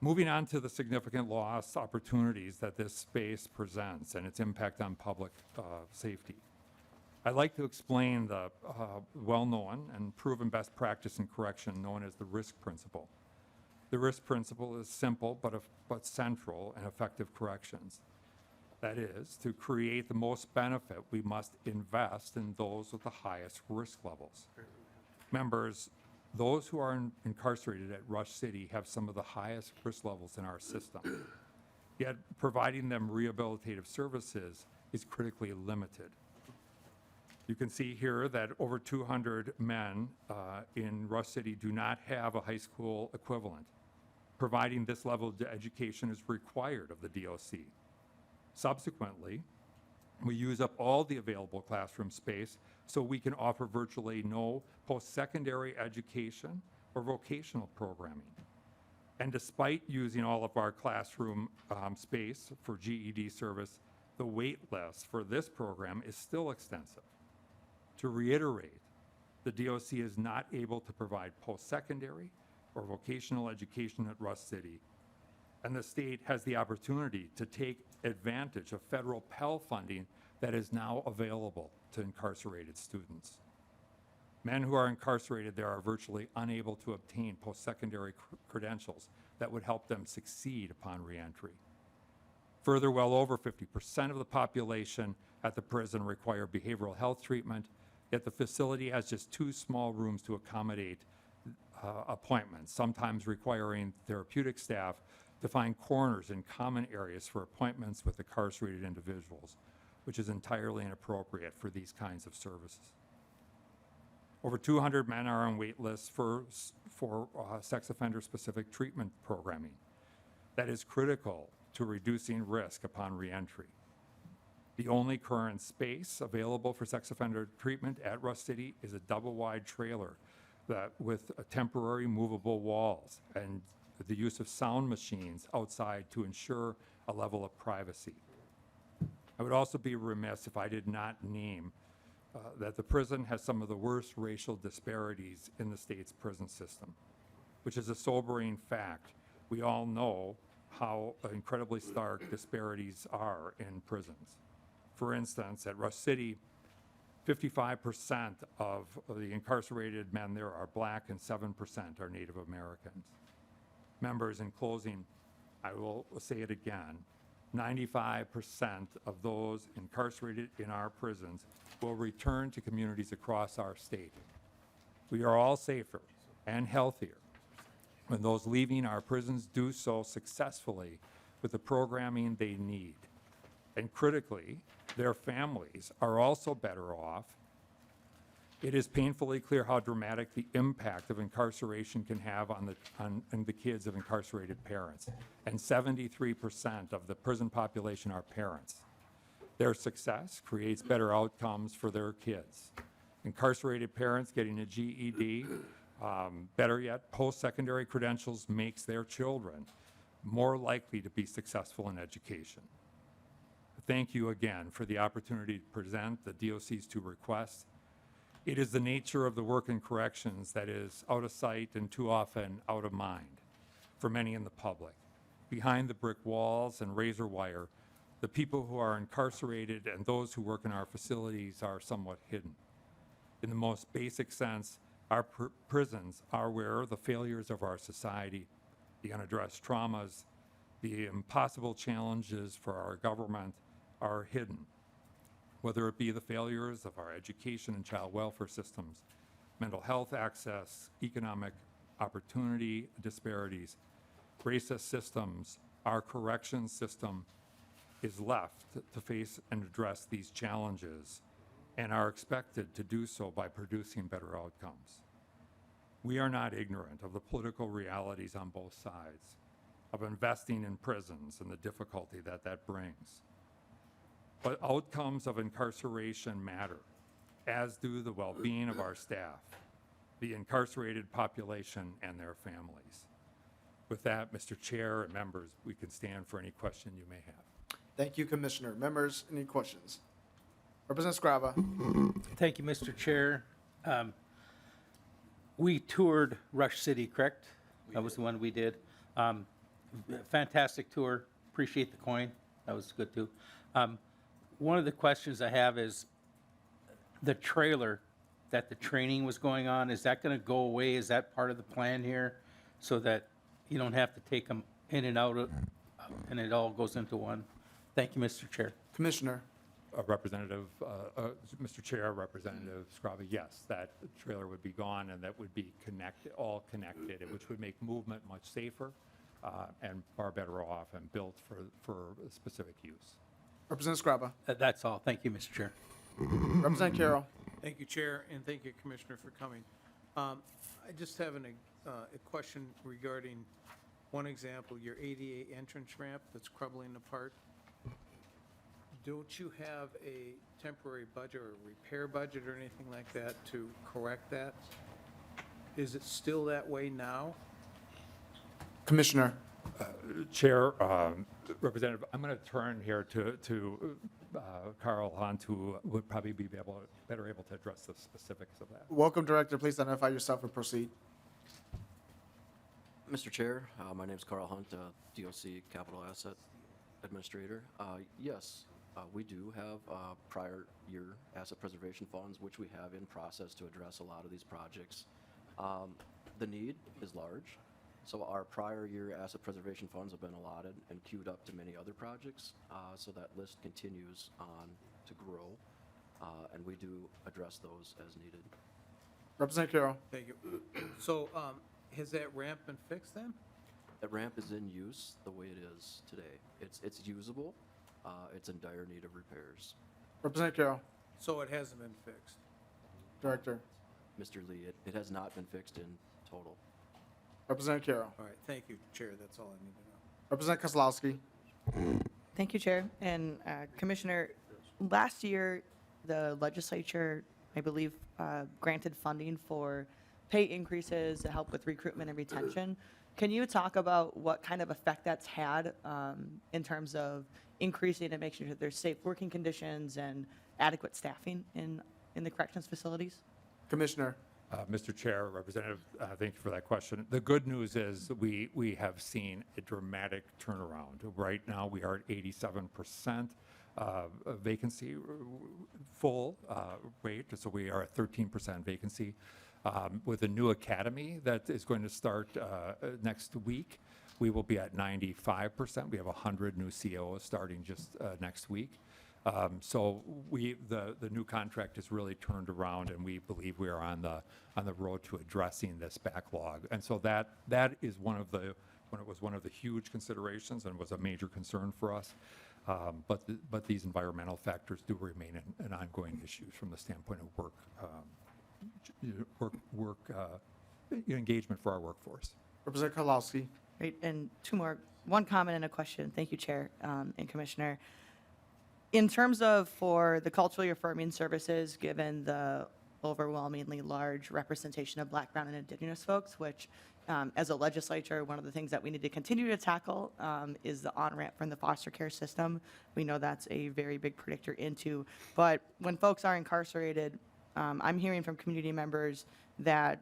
Moving on to the significant loss opportunities that this space presents and its impact on public safety. I'd like to explain the well-known and proven best practice in correction known as the risk principle. The risk principle is simple but central in effective corrections. That is, to create the most benefit, we must invest in those with the highest risk levels. Members, those who are incarcerated at Rush City have some of the highest risk levels in our system. Yet providing them rehabilitative services is critically limited. You can see here that over 200 men in Rush City do not have a high school equivalent. Providing this level of education is required of the DOC. Subsequently, we use up all the available classroom space so we can offer virtually no post-secondary education or vocational programming. And despite using all of our classroom space for GED service, the wait list for this program is still extensive. To reiterate, the DOC is not able to provide post-secondary or vocational education at Rush City, and the state has the opportunity to take advantage of federal Pell funding that is now available to incarcerated students. Men who are incarcerated there are virtually unable to obtain post-secondary credentials that would help them succeed upon reentry. Further, well over 50% of the population at the prison require behavioral health treatment, yet the facility has just 2 small rooms to accommodate appointments, sometimes requiring therapeutic staff to find corners in common areas for appointments with incarcerated individuals, which is entirely inappropriate for these kinds of services. Over 200 men are on wait lists for sex offender-specific treatment programming. That is critical to reducing risk upon reentry. The only current space available for sex offender treatment at Rush City is a double-wide trailer with temporary movable walls and the use of sound machines outside to ensure a level of privacy. I would also be remiss if I did not name that the prison has some of the worst racial disparities in the state's prison system, which is a sobering fact. We all know how incredibly stark disparities are in prisons. For instance, at Rush City, 55% of the incarcerated men there are black and 7% are Native Americans. Members, in closing, I will say it again, 95% of those incarcerated in our prisons will return to communities across our state. We are all safer and healthier when those leaving our prisons do so successfully with the programming they need. And critically, their families are also better off. It is painfully clear how dramatic the impact of incarceration can have on the kids of incarcerated parents. And 73% of the prison population are parents. Their success creates better outcomes for their kids. Incarcerated parents getting a GED, better yet, post-secondary credentials makes their children more likely to be successful in education. Thank you again for the opportunity to present the DOC's 2 requests. It is the nature of the work in corrections that is out of sight and too often out of mind for many in the public. Behind the brick walls and razor wire, The people who are incarcerated and those who work in our facilities are somewhat hidden. In the most basic sense, our prisons are where the failures of our society, the unaddressed traumas, the impossible challenges for our government are hidden, whether it be the failures of our education and child welfare systems, mental health access, economic opportunity disparities, racist systems. Our corrections system is left to face and address these challenges and are expected to do so by producing better outcomes. We are not ignorant of the political realities on both sides, of investing in prisons and the difficulty that that brings. But outcomes of incarceration matter, as do the well-being of our staff, the incarcerated population, and their families. With that, Mr. Chair and members, we can stand for any question you may have.
Thank you, Commissioner. Members, any questions? Representative Scrava.
Thank you, Mr. Chair. We toured Rush City, correct? That was the one we did. Fantastic tour. Appreciate the coin. That was good too. One of the questions I have is the trailer that the training was going on, is that going to go away? Is that part of the plan here so that you don't have to take them in and out of, and it all goes into one? Thank you, Mr. Chair.
Commissioner.
Mr. Chair, Representative Scrava, yes, that trailer would be gone and that would be all connected, which would make movement much safer and far better off and built for specific use.
Representative Scrava.
That's all. Thank you, Mr. Chair.
Representative Carroll.
Thank you, Chair, and thank you, Commissioner, for coming. I just have a question regarding one example, your ADA entrance ramp that's crumbling apart. Don't you have a temporary budget or repair budget or anything like that to correct that? Is it still that way now?
Commissioner.
Chair, Representative, I'm going to turn here to Carl Hunt, who would probably be better able to address the specifics of that.
Welcome, Director. Please identify yourself and proceed.
Mr. Chair, my name is Carl Hunt, DOC Capital Asset Administrator. Yes, we do have prior year asset preservation funds, which we have in process to address a lot of these projects. The need is large, so our prior year asset preservation funds have been allotted and queued up to many other projects, so that list continues on to grow, and we do address those as needed.
Representative Carroll.
Thank you. So has that ramp been fixed then?
That ramp is in use the way it is today. It's usable. It's in dire need of repairs.
Representative Carroll.
So it hasn't been fixed?
Director.
Mr. Lee, it has not been fixed in total.
Representative Carroll.
All right, thank you, Chair, that's all I need to know.
Representative Kozlowski.
Thank you, Chair. And Commissioner, last year, the legislature, I believe, granted funding for pay increases to help with recruitment and retention. Can you talk about what kind of effect that's had in terms of increasing and making sure that there's safe working conditions and adequate staffing in the corrections facilities?
Commissioner.
Mr. Chair, Representative, thank you for that question. The good news is we have seen a dramatic turnaround. Right now, we are at 87% vacancy full rate, so we are at 13% vacancy. With a new academy that is going to start next week, we will be at 95%. We have 100 new COs starting just next week. So the new contract has really turned around, and we believe we are on the road to addressing this backlog. And so that is one of the huge considerations and was a major concern for us. But these environmental factors do remain an ongoing issue from the standpoint of work engagement for our workforce.
Representative Kozlowski.
Right, and two more, one comment and a question. Thank you, Chair and Commissioner. In terms of for the culturally affirming services, given the overwhelmingly large representation of Black, Brown, and Indigenous folks, which as a legislature, one of the things that we need to continue to tackle is the on-ramp from the foster care system. We know that's a very big predictor into, but when folks are incarcerated, I'm hearing from community members that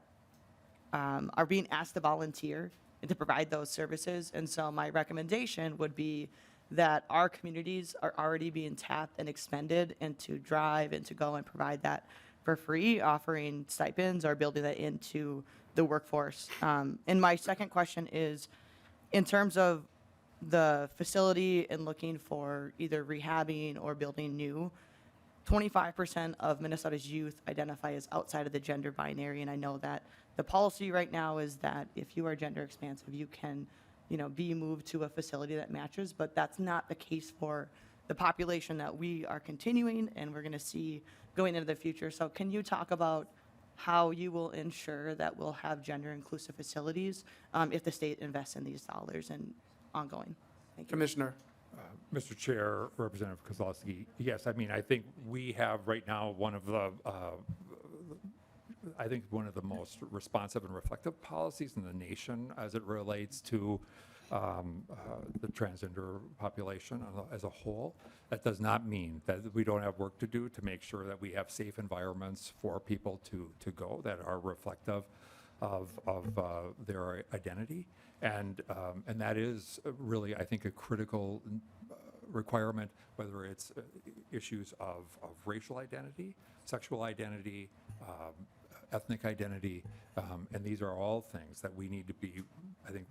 are being asked to volunteer and to provide those services. And so my recommendation would be that our communities are already being tapped and expended, and to drive and to go and provide that for free, offering stipends or building that into the workforce. And my second question is, in terms of the facility and looking for either rehabbing or building new, 25% of Minnesota's youth identify as outside of the gender binary, and I know that the policy right now is that if you are gender expansive, you can, be moved to a facility that matches, but that's not the case for the population that we are continuing and we're going to see going into the future. So can you talk about how you will ensure that we'll have gender inclusive facilities if the state invests in these dollars and ongoing? Thank you.
Commissioner.
Mr. Chair, Representative Kozlowski, yes, I mean, I think we have right now one of the most responsive and reflective policies in the nation as it relates to the transgender population as a whole. That does not mean that we don't have work to do to make sure that we have safe environments for people to go that are reflective of their identity. And that is really, I think, a critical requirement, whether it's issues of racial identity, sexual identity, ethnic identity, and these are all things that we need to be, I think,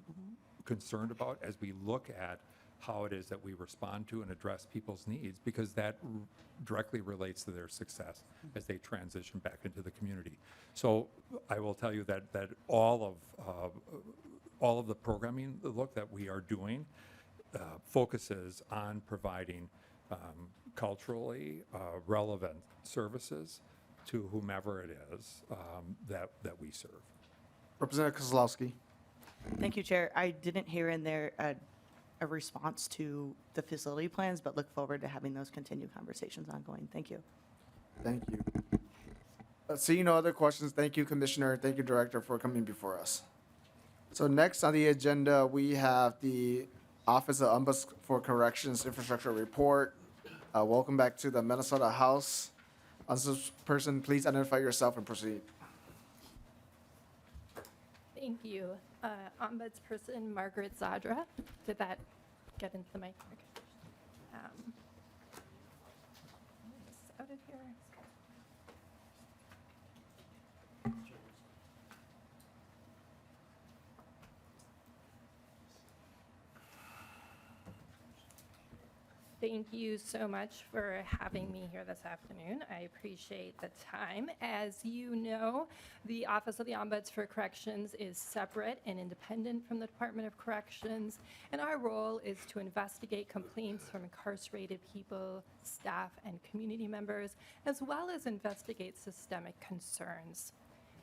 concerned about as we look at how it is that we respond to and address people's needs, because that directly relates to their success as they transition back into the community. So I will tell you that all of the programming that we are doing focuses on providing culturally relevant services to whomever it is that we serve.
Representative Kozlowski.
Thank you, Chair. I didn't hear in there a response to the facility plans, but look forward to having those continued conversations ongoing. Thank you.
Thank you. Seeing no other questions, thank you, Commissioner. Thank you, Director, for coming before us. So next on the agenda, we have the Office of Ombuds for Corrections Infrastructure Report. Welcome back to the Minnesota House. Person, please identify yourself and proceed.
Thank you. Ombudsperson Margaret Zadra. Did that get into the mic? Okay. Just out of here. Thank you so much for having me here this afternoon. I appreciate the time. As you know, the Office of the Ombuds for Corrections is separate and independent from the Department of Corrections, and our role is to investigate complaints from incarcerated people, staff, and community members, as well as investigate systemic concerns.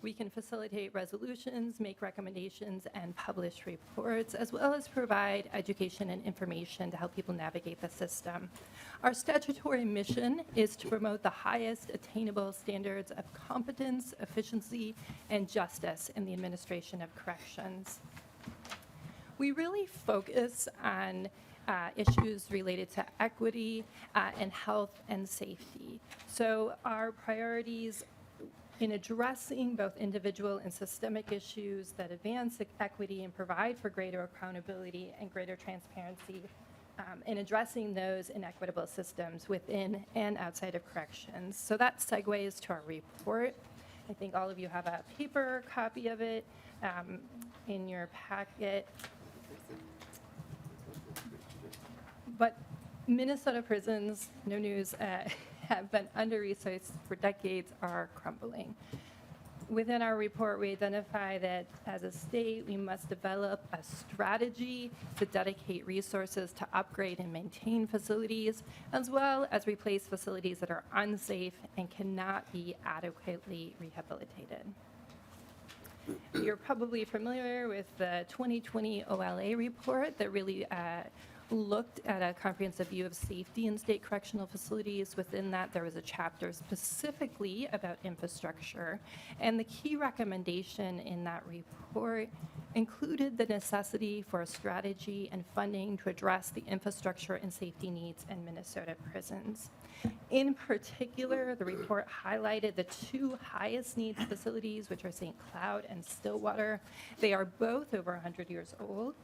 We can facilitate resolutions, make recommendations, and publish reports, as well as provide education and information to help people navigate the system. Our statutory mission is to promote the highest attainable standards of competence, efficiency, and justice in the administration of corrections. We really focus on issues related to equity and health and safety. So our priorities in addressing both individual and systemic issues that advance equity and provide for greater accountability and greater transparency, in addressing those inequitable systems within and outside of corrections. So that segues to our report. I think all of you have a paper copy of it in your packet. But Minnesota prisons, no news, have been under-resourced for decades, are crumbling. Within our report, we identify that as a state, we must develop a strategy to dedicate resources to upgrade and maintain facilities, as well as replace facilities that are unsafe and cannot be adequately rehabilitated. You're probably familiar with the 2020 OLA report that really looked at a comprehensive view of safety in state correctional facilities. Within that, there was a chapter specifically about infrastructure. And the key recommendation in that report included the necessity for a strategy and funding to address the infrastructure and safety needs in Minnesota prisons. In particular, the report highlighted the two highest needs facilities, which are St. Cloud and Stillwater. They are both over 100 years old.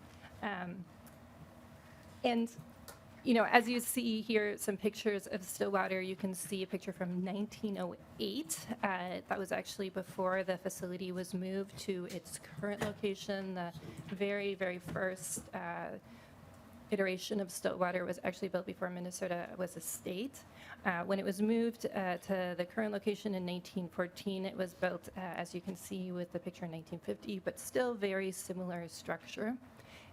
And You know, as you see here, some pictures of Stillwater, you can see a picture from 1908. That was actually before the facility was moved to its current location. The very, very first iteration of Stillwater was actually built before Minnesota was a state. When it was moved to the current location in 1914, it was built, as you can see with the picture, in 1950, but still very similar structure.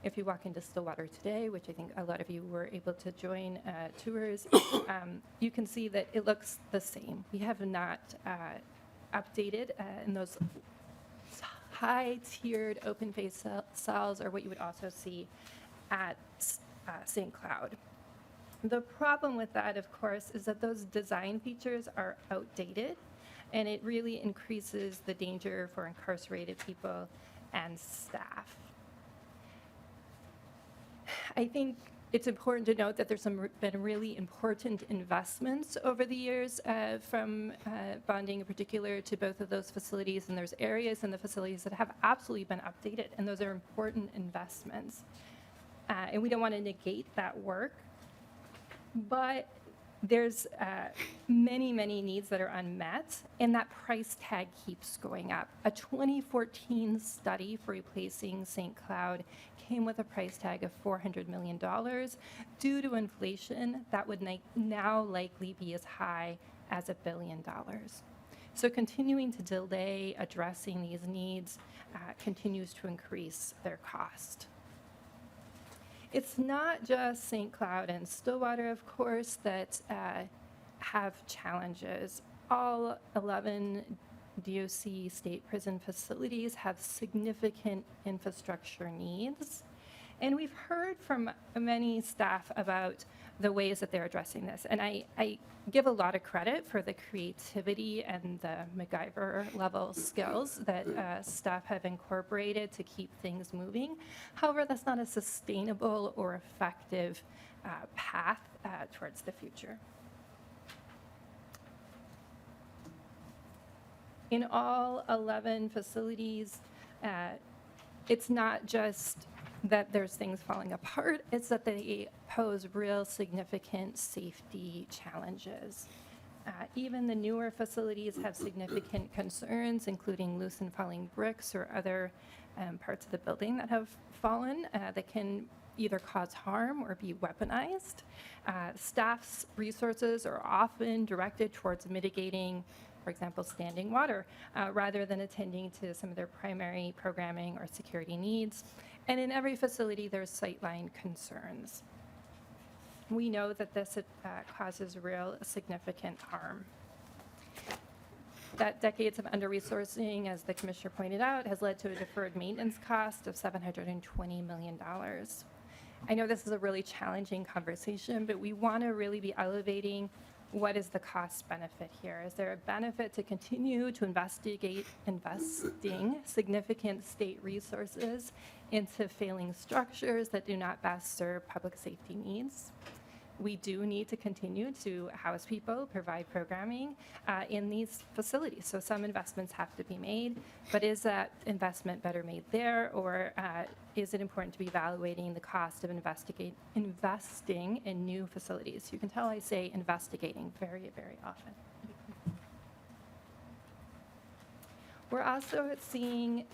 If you walk into Stillwater today, which I think a lot of you were able to join tours, you can see that it looks the same. We have not updated in those high-tiered open-face cells are what you would also see at St. Cloud. The problem with that, of course, is that those design features are outdated, and it really increases the danger for incarcerated people and staff. I think it's important to note that there's been really important investments over the years from bonding in particular to both of those facilities, and there's areas in the facilities that have absolutely been updated, and those are important investments. And we don't want to negate that work, but there's many, many needs that are unmet, and that price tag keeps going up. A 2014 study for replacing St. Cloud came with a price tag of $400 million. Due to inflation, that would now likely be as high as $1 billion. So continuing to delay addressing these needs continues to increase their cost. It's not just St. Cloud and Stillwater, of course, that have challenges. All 11 DOC state prison facilities have significant infrastructure needs. And we've heard from many staff about the ways that they're addressing this. And I give a lot of credit for the creativity and the MacGyver level skills that staff have incorporated to keep things moving. However, that's not a sustainable or effective path towards the future. In all 11 facilities, it's not just that there's things falling apart, it's that they pose real significant safety challenges. Even the newer facilities have significant concerns, including loose and falling bricks or other parts of the building that have fallen that can either cause harm or be weaponized. Staff's resources are often directed towards mitigating, for example, standing water, rather than attending to some of their primary programming or security needs. And in every facility, there's sightline concerns. We know that this causes real significant harm. That decades of under-resourcing, as the commissioner pointed out, has led to a deferred maintenance cost of $720 million. I know this is a really challenging conversation, but we want to really be elevating what is the cost benefit here? Is there a benefit to continue to investing significant state resources into failing structures that do not best serve public safety needs? We do need to continue to house people, provide programming in these facilities. So some investments have to be made, but is that investment better made there, or is it important to be evaluating the cost of investing in new facilities? You can tell I say investigating very, very often. We're also seeing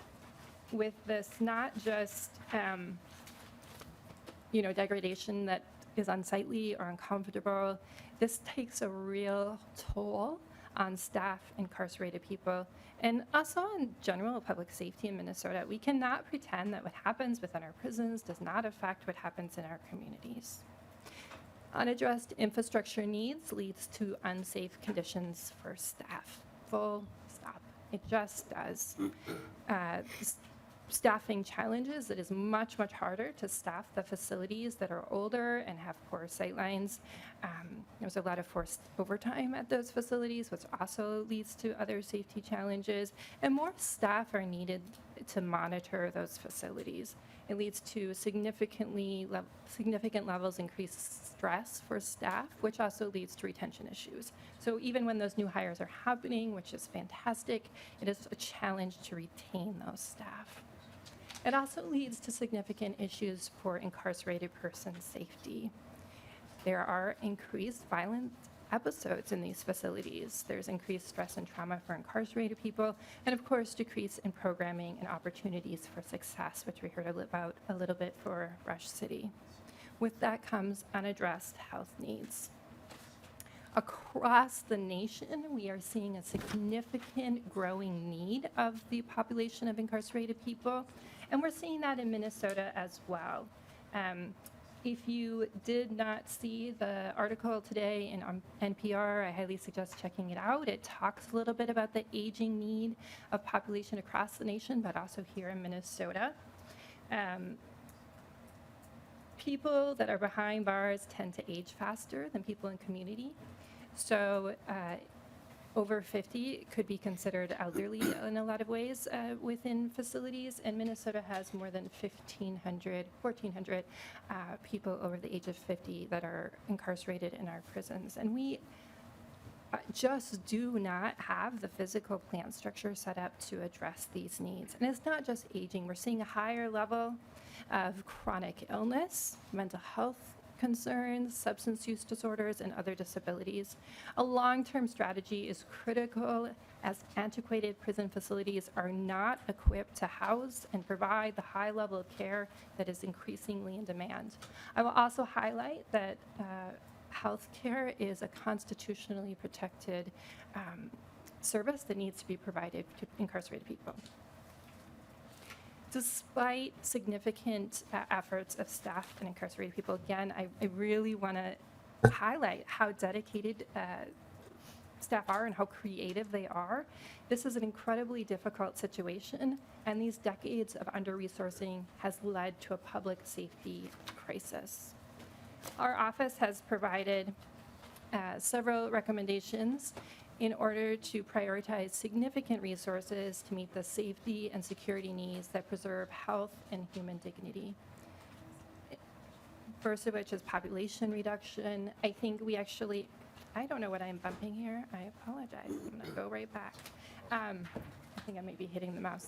with this not just degradation that is unsightly or uncomfortable. This takes a real toll on staff, incarcerated people, and also on general public safety in Minnesota. We cannot pretend that what happens within our prisons does not affect what happens in our communities. Unaddressed infrastructure needs leads to unsafe conditions for staff. Full stop. It just does. Staffing challenges, it is much, much harder to staff the facilities that are older and have poor sightlines. There's a lot of forced overtime at those facilities, which also leads to other safety challenges. And more staff are needed to monitor those facilities. It leads to significant levels increased stress for staff, which also leads to retention issues. So even when those new hires are happening, which is fantastic, it is a challenge to retain those staff. It also leads to significant issues for incarcerated person safety. there are increased violent episodes in these facilities. There's increased stress and trauma for incarcerated people, and of course, decrease in programming and opportunities for success, which we heard about a little bit for Rush City. With that comes unaddressed health needs. Across the nation, we are seeing a significant growing need of the population of incarcerated people, and we're seeing that in Minnesota as well. If you did not see the article today in NPR, I highly suggest checking it out. It talks a little bit about the aging need of population across the nation, but also here in Minnesota. People that are behind bars tend to age faster than people in community. So over 50 could be considered elderly in a lot of ways within facilities, and Minnesota has more than 1,400 people over the age of 50 that are incarcerated in our prisons. And we just do not have the physical plant structure set up to address these needs. And it's not just aging. We're seeing a higher level of chronic illness, mental health concerns, substance use disorders, and other disabilities. A long-term strategy is critical as antiquated prison facilities are not equipped to house and provide the high level of care that is increasingly in demand. I will also highlight that health care is a constitutionally protected service that needs to be provided to incarcerated people. Despite significant efforts of staff and incarcerated people, again, I really want to highlight how dedicated staff are and how creative they are. This is an incredibly difficult situation, and these decades of under-resourcing has led to a public safety crisis. Our office has provided several recommendations in order to prioritize significant resources to meet the safety and security needs that preserve health and human dignity. First of which is population reduction. I think we actually, I don't know what I'm bumping here. I apologize. I'm going to go right back. I think I may be hitting the mouse.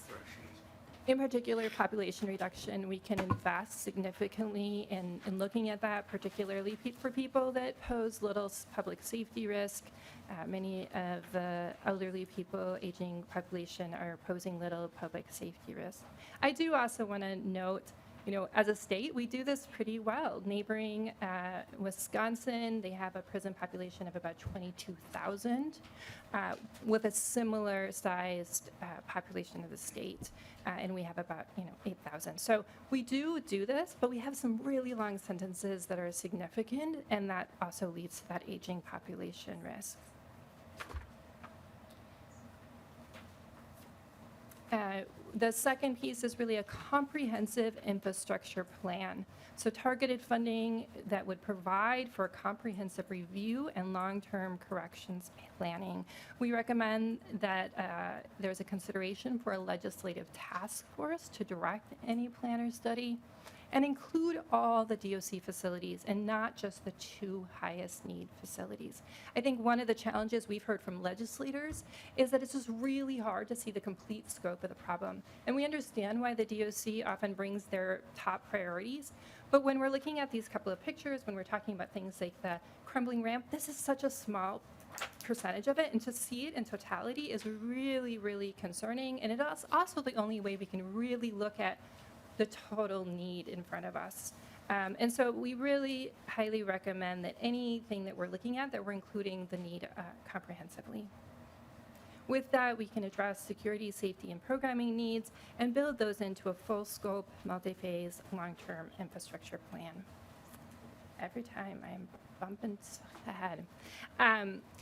In particular, population reduction, we can invest significantly in looking at that, particularly for people that pose little public safety risk. Many of the elderly people, aging population are posing little public safety risk. I do also want to note, as a state, we do this pretty well. Neighboring Wisconsin, they have a prison population of about 22,000 with a similar sized population of the state. And we have about 8,000. So we do this, but we have some really long sentences that are significant, and that also leads to that aging population risk. The second piece is really a comprehensive infrastructure plan. So targeted funding that would provide for comprehensive review and long-term corrections planning. We recommend that there's a consideration for a legislative task force to direct any plan or study and include all the DOC facilities and not just the 2 highest need facilities. I think one of the challenges we've heard from legislators is that it's just really hard to see the complete scope of the problem. And we understand why the DOC often brings their top priorities, but when we're looking at these couple of pictures, when we're talking about things like the crumbling ramp, this is such a small percentage of it, and to see it in totality is really, really concerning. And it is also the only way we can really look at the total need in front of us. And so we really highly recommend that anything that we're looking at, that we're including the need comprehensively. With that, we can address security, safety, and programming needs and build those into a full scope, multi-phase, long-term infrastructure plan. Every time I'm bumping ahead.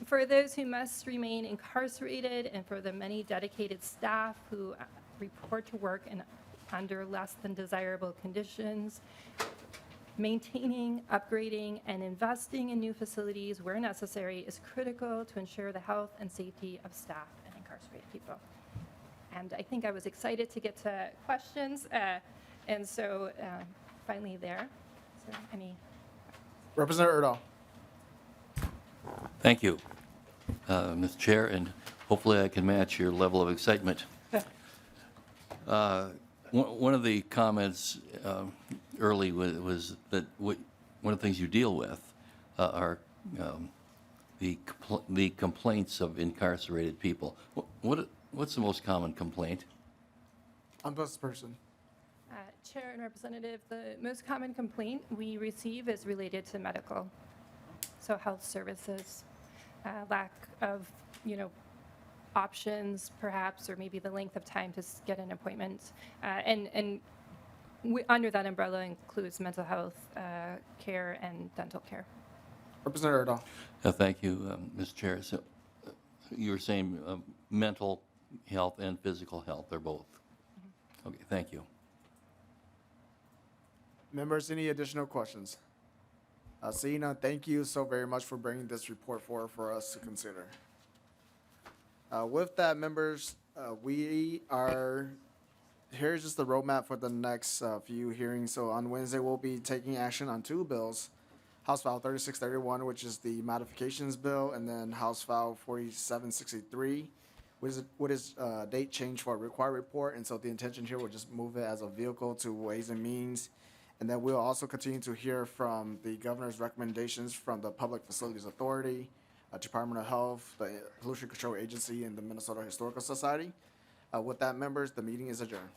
For those who must remain incarcerated and for the many dedicated staff who report to work under less than desirable conditions, maintaining, upgrading, and investing in new facilities where necessary is critical to ensure the health and safety of staff and incarcerated people. And I think I was excited to get to questions, and so finally there. Is there any?
Representative Erdahl.
Thank you, Mr. Chair, and hopefully I can match your level of excitement. One of the comments early was that one of the things you deal with are the complaints of incarcerated people. What's the most common complaint?
Ombudsperson.
Chair and Representative, the most common complaint we receive is related to medical, so health services, lack of, options perhaps, or maybe the length of time to get an appointment. And under that umbrella includes mental health care and dental care.
Representative Erdahl.
Thank you, Mr. Chair. So you were saying mental health and physical health, they're both. Okay, thank you.
Members, any additional questions? Seeing none, thank you so very much for bringing this report forward for us to consider. With that, members, here's just the roadmap for the next few hearings. So on Wednesday, we'll be taking action on two bills. House File 3631, which is the modifications bill, and then House File 4763, which is date change for a required report. And so the intention here will just move it as a vehicle to Ways and Means. And then we'll also continue to hear from the governor's recommendations from the Public Facilities Authority, Department of Health, the Pollution Control Agency, and the Minnesota Historical Society. With that, members, the meeting is adjourned.